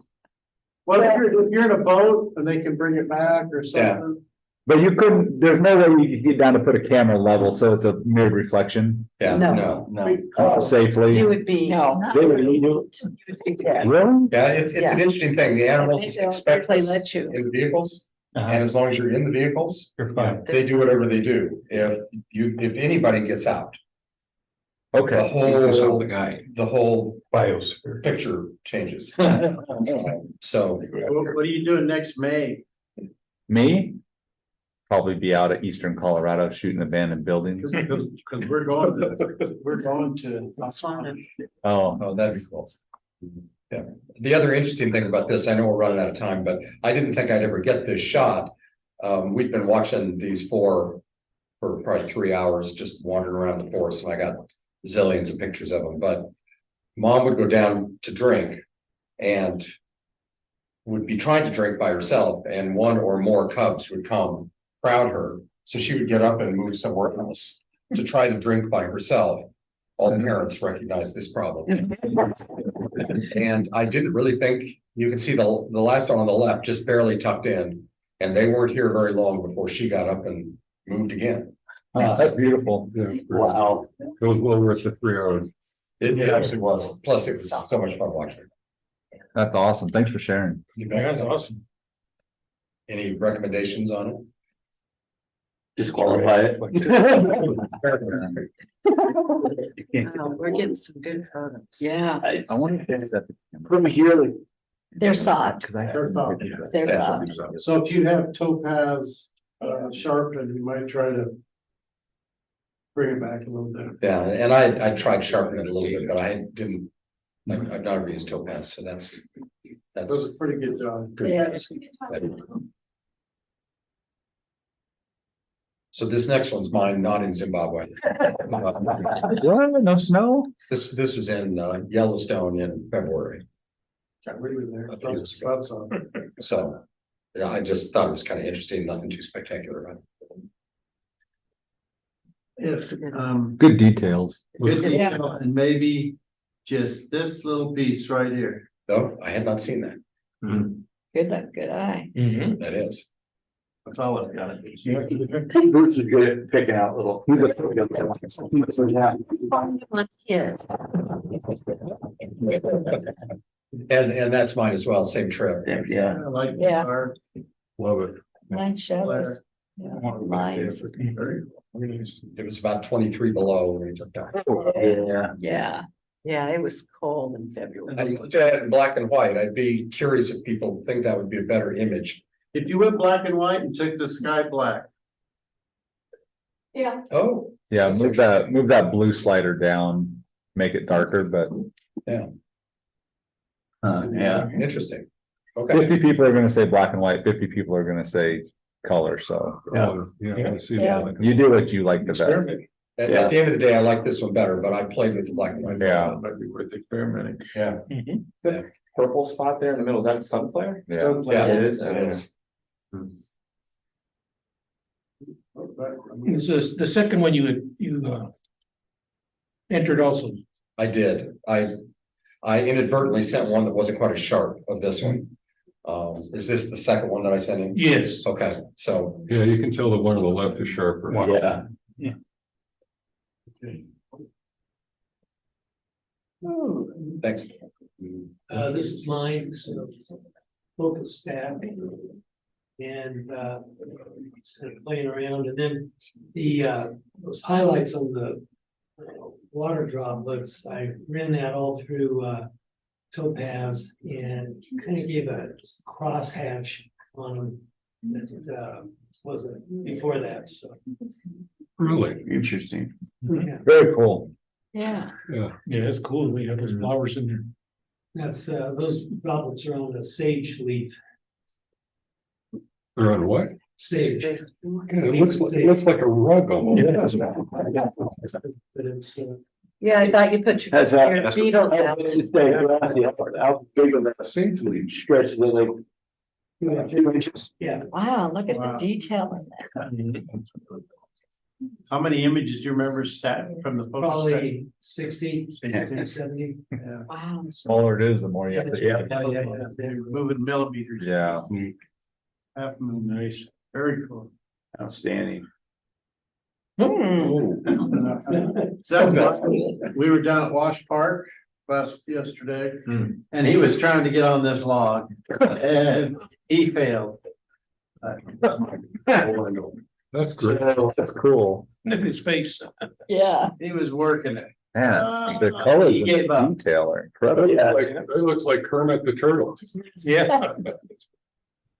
Well, if you're in a boat and they can bring it back or something. but you couldn't, there's no way you could get down to put a camera level, so it's a mirrored reflection Yeah, No. no. safely. You would be. No. They would lead you- Really? Yeah, it's an interesting thing. The animals expect They us let you. in the vehicles. Uh-huh. And as long as you're in the vehicles, You're fine. they do whatever they do. If anybody gets out, the Okay, whole, the guy. the whole Biosphere. picture changes. So, What are you doing next May? me? Probably be out at eastern Colorado shooting abandoned buildings. Cause we're going to. Oh, that'd be cool. Yeah. The other interesting thing about this, I know we're running out of time, but I didn't think I'd ever get this shot. We've been watching these four for probably 3 hours, just wandering around the forest, and I got zillions of pictures of them, but mom would go down to drink and would be trying to drink by herself, and one or more cubs would come crowd her. So she would get up and move somewhere else to try to drink by herself. All parents recognize this problem. And I didn't really think, you can see the last one on the left just barely tucked in, and they weren't here very long before she got up and moved again. that's beautiful. Wow. It was well worth the 3 hours. It actually was. Plus, it was so much fun watching. That's awesome. Thanks for sharing. That's awesome. Any recommendations on it? Disqualify it. We're getting some good photos. Yeah, I wonder if it's at the. From here, like, they're soft. Cause I. They're soft. They're Yeah. soft. So if you have topaz, sharpened, you might try to bring it back a little bit. Yeah, and I tried sharpening it a little bit, but I didn't. I've never used topaz, so that's. Does a pretty good job. Good. Yeah. So this next one's mine, not in Zimbabwe. What? No snow? This was in Yellowstone in February. Got rid of there. A few years ago. Spots on. So, yeah, I just thought it was kind of interesting, nothing too spectacular about it. If, Good details. good detail, and maybe just this little piece right here. No, I had not seen that. Good eye. That is. That's all I've got. Bruce is good at picking out little. He's a. Yes. And that's mine as well, same trip. Yeah. I like. Yeah. our- Love it. Nice shows. Yeah, lines. It was about 23 below when we took that. Yeah. Yeah. Yeah, it was cold in February. I looked at it in black and white. I'd be curious if people think that would be a better image. If you went black and white and took the sky black, Yeah, Oh, Yeah, That's move that blue slider down, make it darker, but Yeah. interesting. Okay. 50 people are gonna say black and white, 50 people are gonna say color, so. Yeah, I see Yeah. that. You do what you like the best. Experiment. At the end of the day, I like this one better, but I played with the black and white. Yeah. Might be worth experimenting. Yeah. Purple spot there in the middle, is that sunflare? Yeah. Yeah, It is. it is. This is the second one you entered also. I did. I inadvertently sent one that wasn't quite as sharp of this one. Is this the second one that I sent in? Yes. Okay, so, Yeah, you can tell the one on the left is sharper. Yeah. thanks. This is mine, so focus staff. And, kind of playing around, and then the, those highlights on the water droplets, I ran that all through Topaz and kind of gave a crosshatch on them that wasn't before that, so. Really? Interesting. Yeah. Very cool. Yeah. Yeah. Yeah, it's cool. We have those flowers in there. That's, those droplets are on a sage leaf, They're on what? sage. Yeah, it looks like a rug almost. But it's, Yeah, I thought you put your That's how. your beetles out. How big of that sage leaf stretches it like. 2 inches. yeah. Wow, look at the Wow. detail in that. How many images do you remember from the photo? Probably 60, 70. Yeah. Wow. The smaller it is, the more you have to. Yeah. They're moving millimeters. Yeah. Half moon. Nice. Very cool. Outstanding. Hmm. So we were down at Wash Park yesterday, and he was trying to get on this log and he failed. That's great. That's cool. Look at his face. Yeah. He was working it. Man, the colors He and gave the up. detail are incredible. It looks like Kermit the Turtle. Yeah.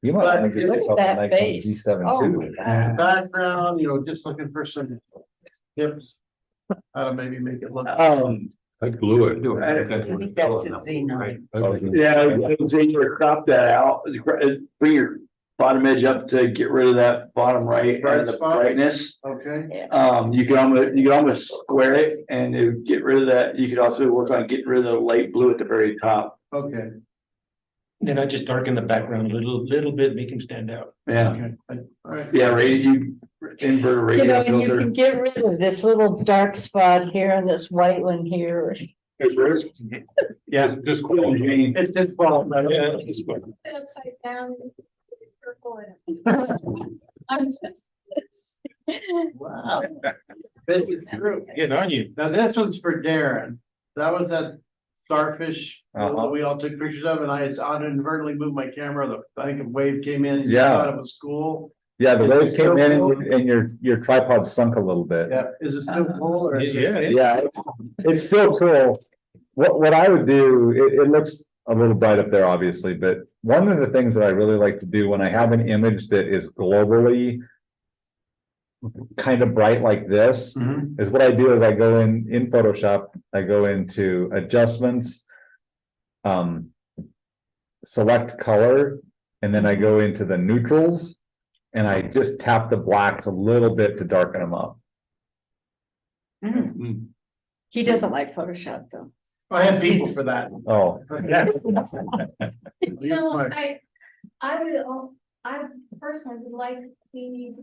You might want to But get look yourself at a that Nikon face. Z7 Oh too. my God. Background, just looking for some tips. How to maybe make it look. I blew it. I think that's at Z9. Yeah, so you crop that out, bring your bottom edge up to get rid of that bottom right and the spot? brightness. Okay. You can almost square it and it would get rid of that. You could also work on getting rid of the light blue at the very top. Okay. Then I just darken the background a little bit, make him stand out. Yeah, Okay. All right. yeah, you invert a You know, radio and you filter. can get rid of this little dark spot here and this white one here. Yeah. Just cool. It's just fall. Yeah, it's fine. Upside down. Purple and. I'm just- Wow. This is true. Getting on you. Now this one's for Darren. That was that starfish that we all took pictures of, and I inadvertently moved my camera. I think a wave came in and you Yeah. thought it was school. Yeah, the Is waves it came in still and your tripod sunk a little bit. Yeah, is it still full or? is it- Yeah, Yeah, it's still cool. What I would do, it looks a little bright up there, obviously, but one of the things that I really like to do when I have an image that is globally kind of bright like this, Mhm. is what I do is I go in Photoshop, I go into adjustments, select color, and then I go into the neutrals, and I just tap the blacks a little bit to darken them up. He doesn't like Photoshop though. I have people for that. Oh, You know, I personally would like to see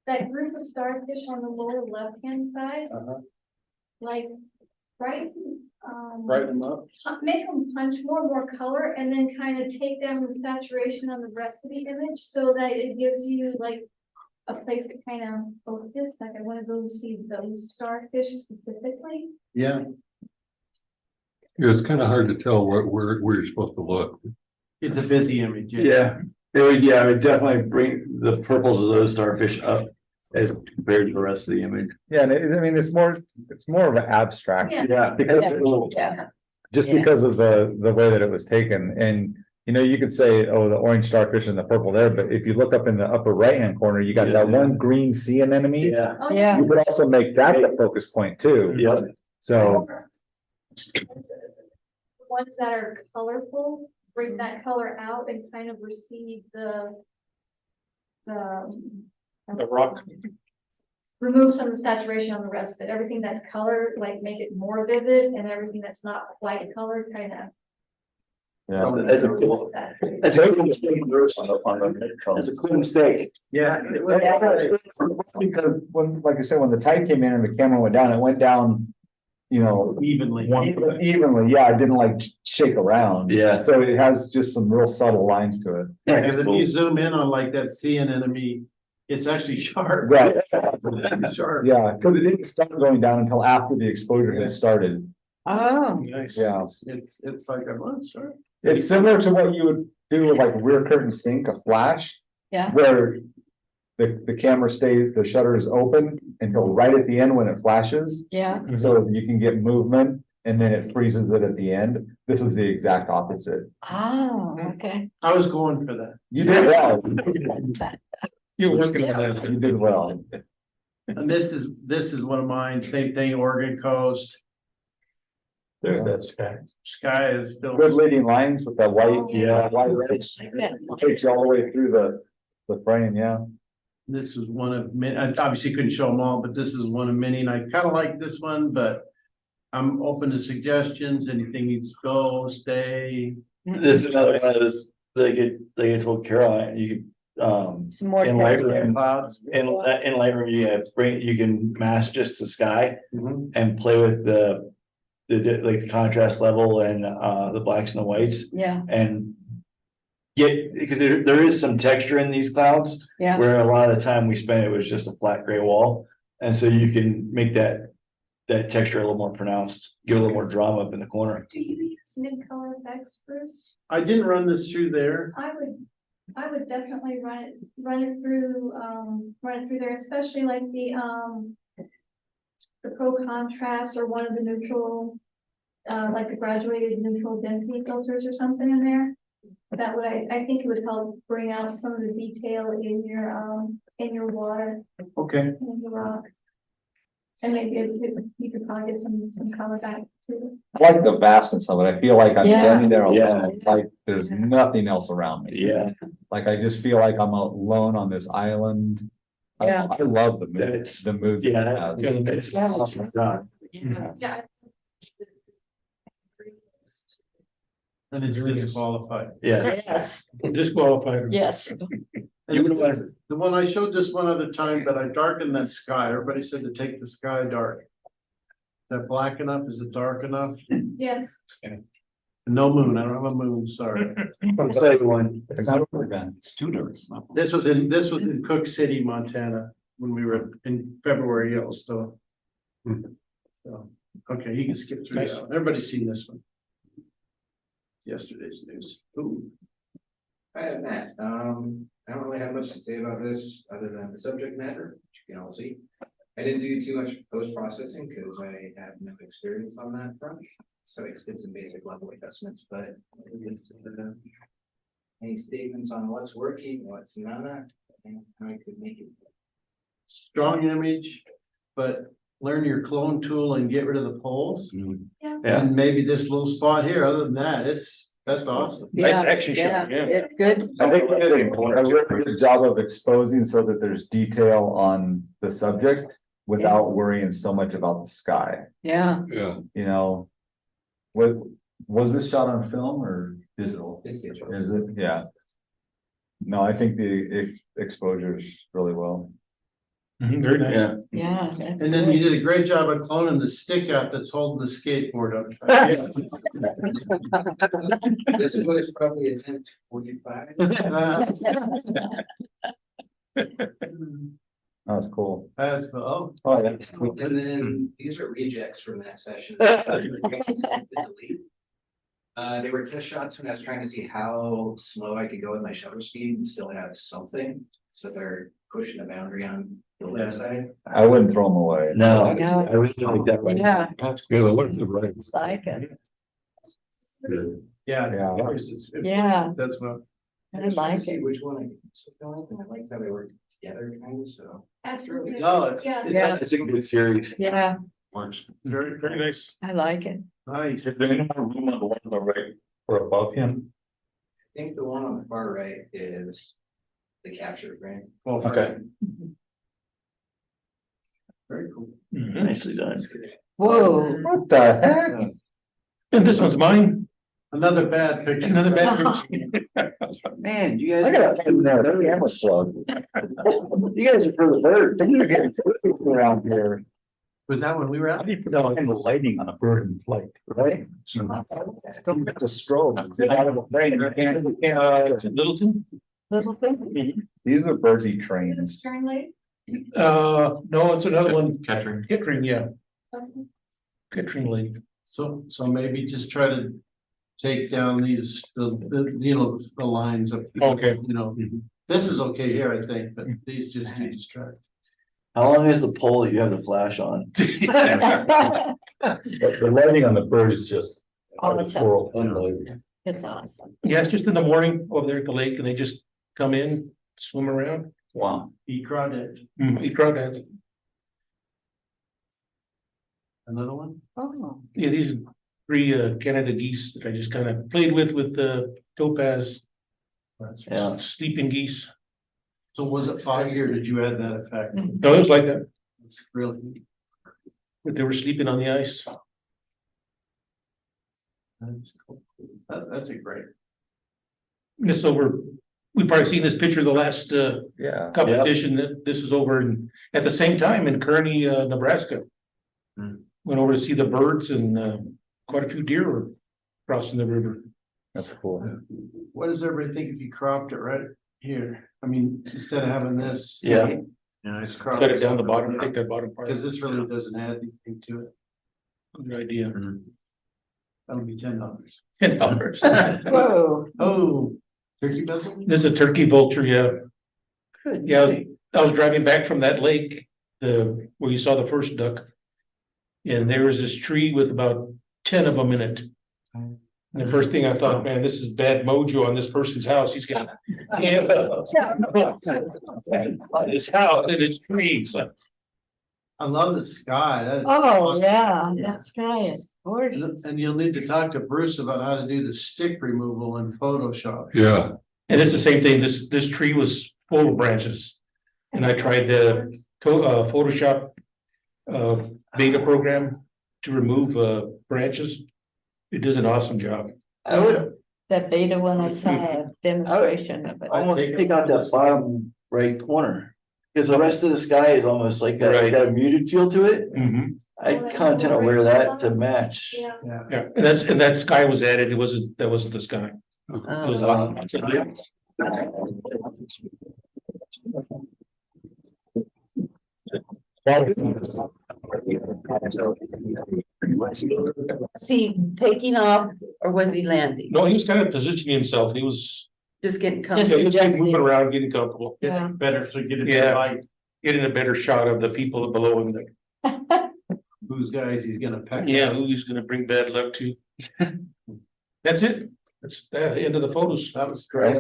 that group of starfish on the lower left-hand side, like, right? Brighten them up. Make them punch more color and then kind of take down the saturation on the rest of the image so that it gives you like a place to kind of focus, like I want to go see those starfish specifically. Yeah. It's kind of hard to tell where you're supposed to look. It's a busy image. Yeah, it would definitely bring the purples of those starfish up as compared to the rest of the image. yeah, and I mean, it's more of an abstract. Yeah. Yeah, because Yeah. Just Yeah. because of the way that it was taken. And, you could say, oh, the orange starfish and the purple there, but if you look up in the upper right-hand corner, you got that one green sea anemone. yeah, Oh, Yeah. You could also make that the focus point too. yeah. So, The ones that are colorful, bring that color out and kind of receive the rock. remove some of the saturation on the rest of it. Everything that's colored, like make it more vivid, and everything that's not quite colored, kind of. yeah. That's a cool mistake. That's a cool mistake. Yeah. Because like I said, when the tide came in and the camera went down, it went down, Evenly. evenly. Yeah, it didn't like shake around. Yeah. So it has just some real subtle lines to it. Yeah, because if you zoom in on like that sea anemone, it's actually sharp. Right. It's sharp. Yeah, because it didn't start going down until after the exposure had started. Oh. Nice. Yeah. It's like a monster. It's similar to what you would do with like rear curtain sync, a flash. Yeah. Where the camera stays, the shutter is open until right at the end when it flashes. Yeah, So you can get movement and then it freezes it at the end. This is the exact opposite. oh, okay. I was going for that. You did well. You're working on that. You did well. And this is one of mine, same thing, Oregon coast. There's that sky. Sky is still. Good leading lines with that white, Yeah. white race. Takes you all the way through the frame, yeah. This is one of many, I obviously couldn't show them all, but this is one of many, and I kind of like this one, but I'm open to suggestions, anything needs to go, stay. This is another one of those, they get told Caroline, you could, Some more. in Lightroom, Clouds. in Lightroom, you can mask just the sky Mhm. and play with the like the contrast level and, the blacks and the whites Yeah, and get, because there is some texture in these clouds. yeah. Where a lot of the time we spent, it was just a flat gray wall. And so you can make that texture a little more pronounced, give a little more drama up in the corner. Do you use mid-color effects, Bruce? I didn't run this through there. I would definitely run it through there, especially like the pro contrast or one of the neutral, like the graduated neutral density filters or something in there. That would, I think it would help bring out some of the detail in your water, Okay. in the rock. And maybe you could probably get some color back too. I like the vastness of it. I feel like I'm Yeah. standing there Yeah. alone, like there's nothing else around me. Yeah. Like I just feel like I'm alone on this island. Yeah. I love the mood, That's- the mood. Yeah. that it has. It's awesome. Done. Yeah. Yeah. And it's disqualified. Yeah. Yes, Disqualified. yes. And the one I showed this one other time, but I darkened that sky. Everybody said to take the sky dark. Is that black enough? Is it dark enough? Yes. No moon. I don't have a moon, sorry. Second one. It's not over again. It's too dark. This was in Cook City, Montana, when we were in February, Yellowstone. So, okay, you can skip through that. One. Everybody's seen this one. Yesterday's news. Ooh. Hi, I'm Matt. I don't really have much to say about this other than the subject matter, which you can all see. I didn't do too much post-processing because I have no experience on that front. So I did some basic level adjustments, but any statements on what's working, what's not, and how I could make it. Strong image, but learn your clone tool and get rid of the poles. Yeah. And maybe this little spot here, other than that, that's awesome. Nice Yeah, action shot, yeah. It's good. I think they did a really good job of exposing so that there's detail on the subject without worrying so much about the sky, Yeah, Yeah, you know? What, was this shot on film or digital? It's digital. Is it? Yeah. No, I think the exposure's really well. Very nice. Yeah. yeah. That's And then good. you did a great job of cloning the stick out that's holding the skateboard up. This was probably a 1045. That's cool. That's, oh, Oh, yeah. And then these are rejects from that session. They were test shots when I was trying to see how slow I could go with my shutter speed and still have something. So they're pushing the boundary on the left side. I wouldn't throw them away. No, No. I really like that right. Yeah, that's good. I like the right. like it. yeah. Yeah. Yeah, That's what. I like See it. which one I keep going, and I liked how they work together kind of, so. Absolutely. No, it's, Yeah. Yeah. It's a good series. Yeah, Works. Very, very nice. I like it. nice. Is there any more room on the one on the right or above him? I think the one on the far right is the capture frame. Well, Okay. Very cool. Nicely done. Whoa. What the heck? And this one's mine. Another bad picture. Another bad picture. Man, you guys. I gotta find that camera plug. You guys are for the bird. You're getting around here. Was that when we were out? How do you put down the lighting on a bird in flight? Right? Still got the strobe. Get out of the frame. You can't, Littleton? Little thing. These are birdie Is it trains. Stern Lake? No, it's another one. Kettering. Kittering, yeah. Okay. Kittering Lake. So maybe just try to take down these, the lines of. Okay. You know, This is okay here, I think, but these just do distract. How long is the pole that you have the flash on? The lighting on the bird is just. Awesome. Unbelievable. It's awesome. Yeah, it's just in the morning over there at the lake and they just come in, swim around, Wow. Eat crawdads. eat crawdads. Another one? Oh, Yeah, these are 3 Canada geese that I just kind of played with topaz. Yeah. Sleeping geese. So was it foggy or did you add that effect? No, it was like that, It's really. but they were sleeping on the ice. That's cool. That's a great. Yeah, so we've probably seen this picture the last Yeah. competition that this is over at the same time in Kearney, Nebraska. Went over to see the birds and quite a few deer were crossing the river. That's cool. What does everybody think if you cropped it right here? I mean, instead of having this. Yeah. It's Cut it down the bottom, take that bottom part. Because this really doesn't add anything to it. Good idea. That'll be $10. $10. whoa. Oh, turkey muzzle? This is a turkey vulture, yeah. Yeah, I was driving back from that lake, where you saw the first duck. And there was this tree with about 10 of them in it. And the first thing I thought, man, this is bad mojo on this person's house. He's got. His house and its trees. I love the sky. That is. Oh, awesome. yeah, that sky is gorgeous. And you'll need to talk to Bruce about how to do the stick removal in Photoshop. Yeah. And it's the same thing. This tree was full of branches. And I tried the Photoshop beta program to remove branches. It does an awesome job. I would That beta one I saw a demonstration of it. almost take out that bottom right corner. Because the rest of the sky is almost like got a muted feel to it. Mhm. I content to wear that to match. Yeah. Yeah, and that sky was added. That wasn't the sky. It was awesome. Was he taking off or was he landing? No, he was kind of positioning himself. He was, Just getting yeah, comfortable. he was kind of moving around, getting comfortable. Yeah. Better so get it to Yeah. light. Getting a better shot of the people below him. Whose guys he's gonna peck. Yeah, who he's gonna bring bad luck to. That's it. That's the end of the photos. That was great.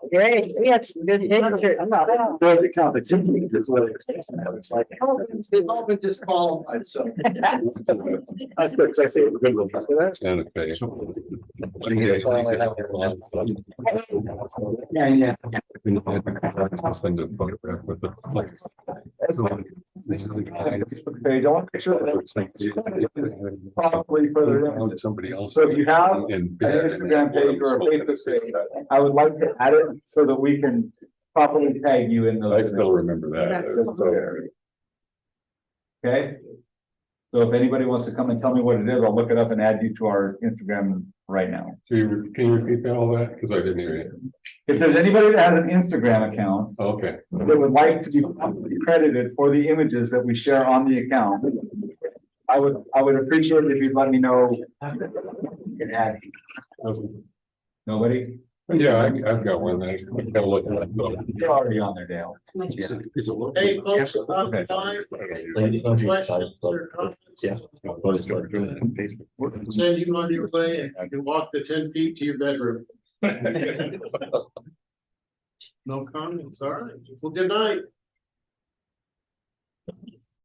Great, we had some good pictures. The competition is what it's like. They've all been disqualified, so. That's good, 'cause I say it's a good one. Santa Fe. Yeah, yeah. Send a photograph with the. Page, I want to picture probably further in. Somebody else. So if you have And. an Instagram page or a Facebook page, I would like to add it so that we can properly tag you in those. I still remember that. Okay? So if anybody wants to come and tell me what it is, I'll look it up and add you to our Instagram right now. Can you repeat all that? Because I didn't hear it. If there's anybody that has an Instagram account Okay. that would like to be credited for the images that we share on the account, I would appreciate it if you'd let me know. And add. Nobody? Yeah, I've got one. I gotta look at it. You're already on there, Dale. Hey, folks, about the time. Yeah. Send you on your way and you can walk the 10 feet to your bedroom. No comments, all right. Well, good night.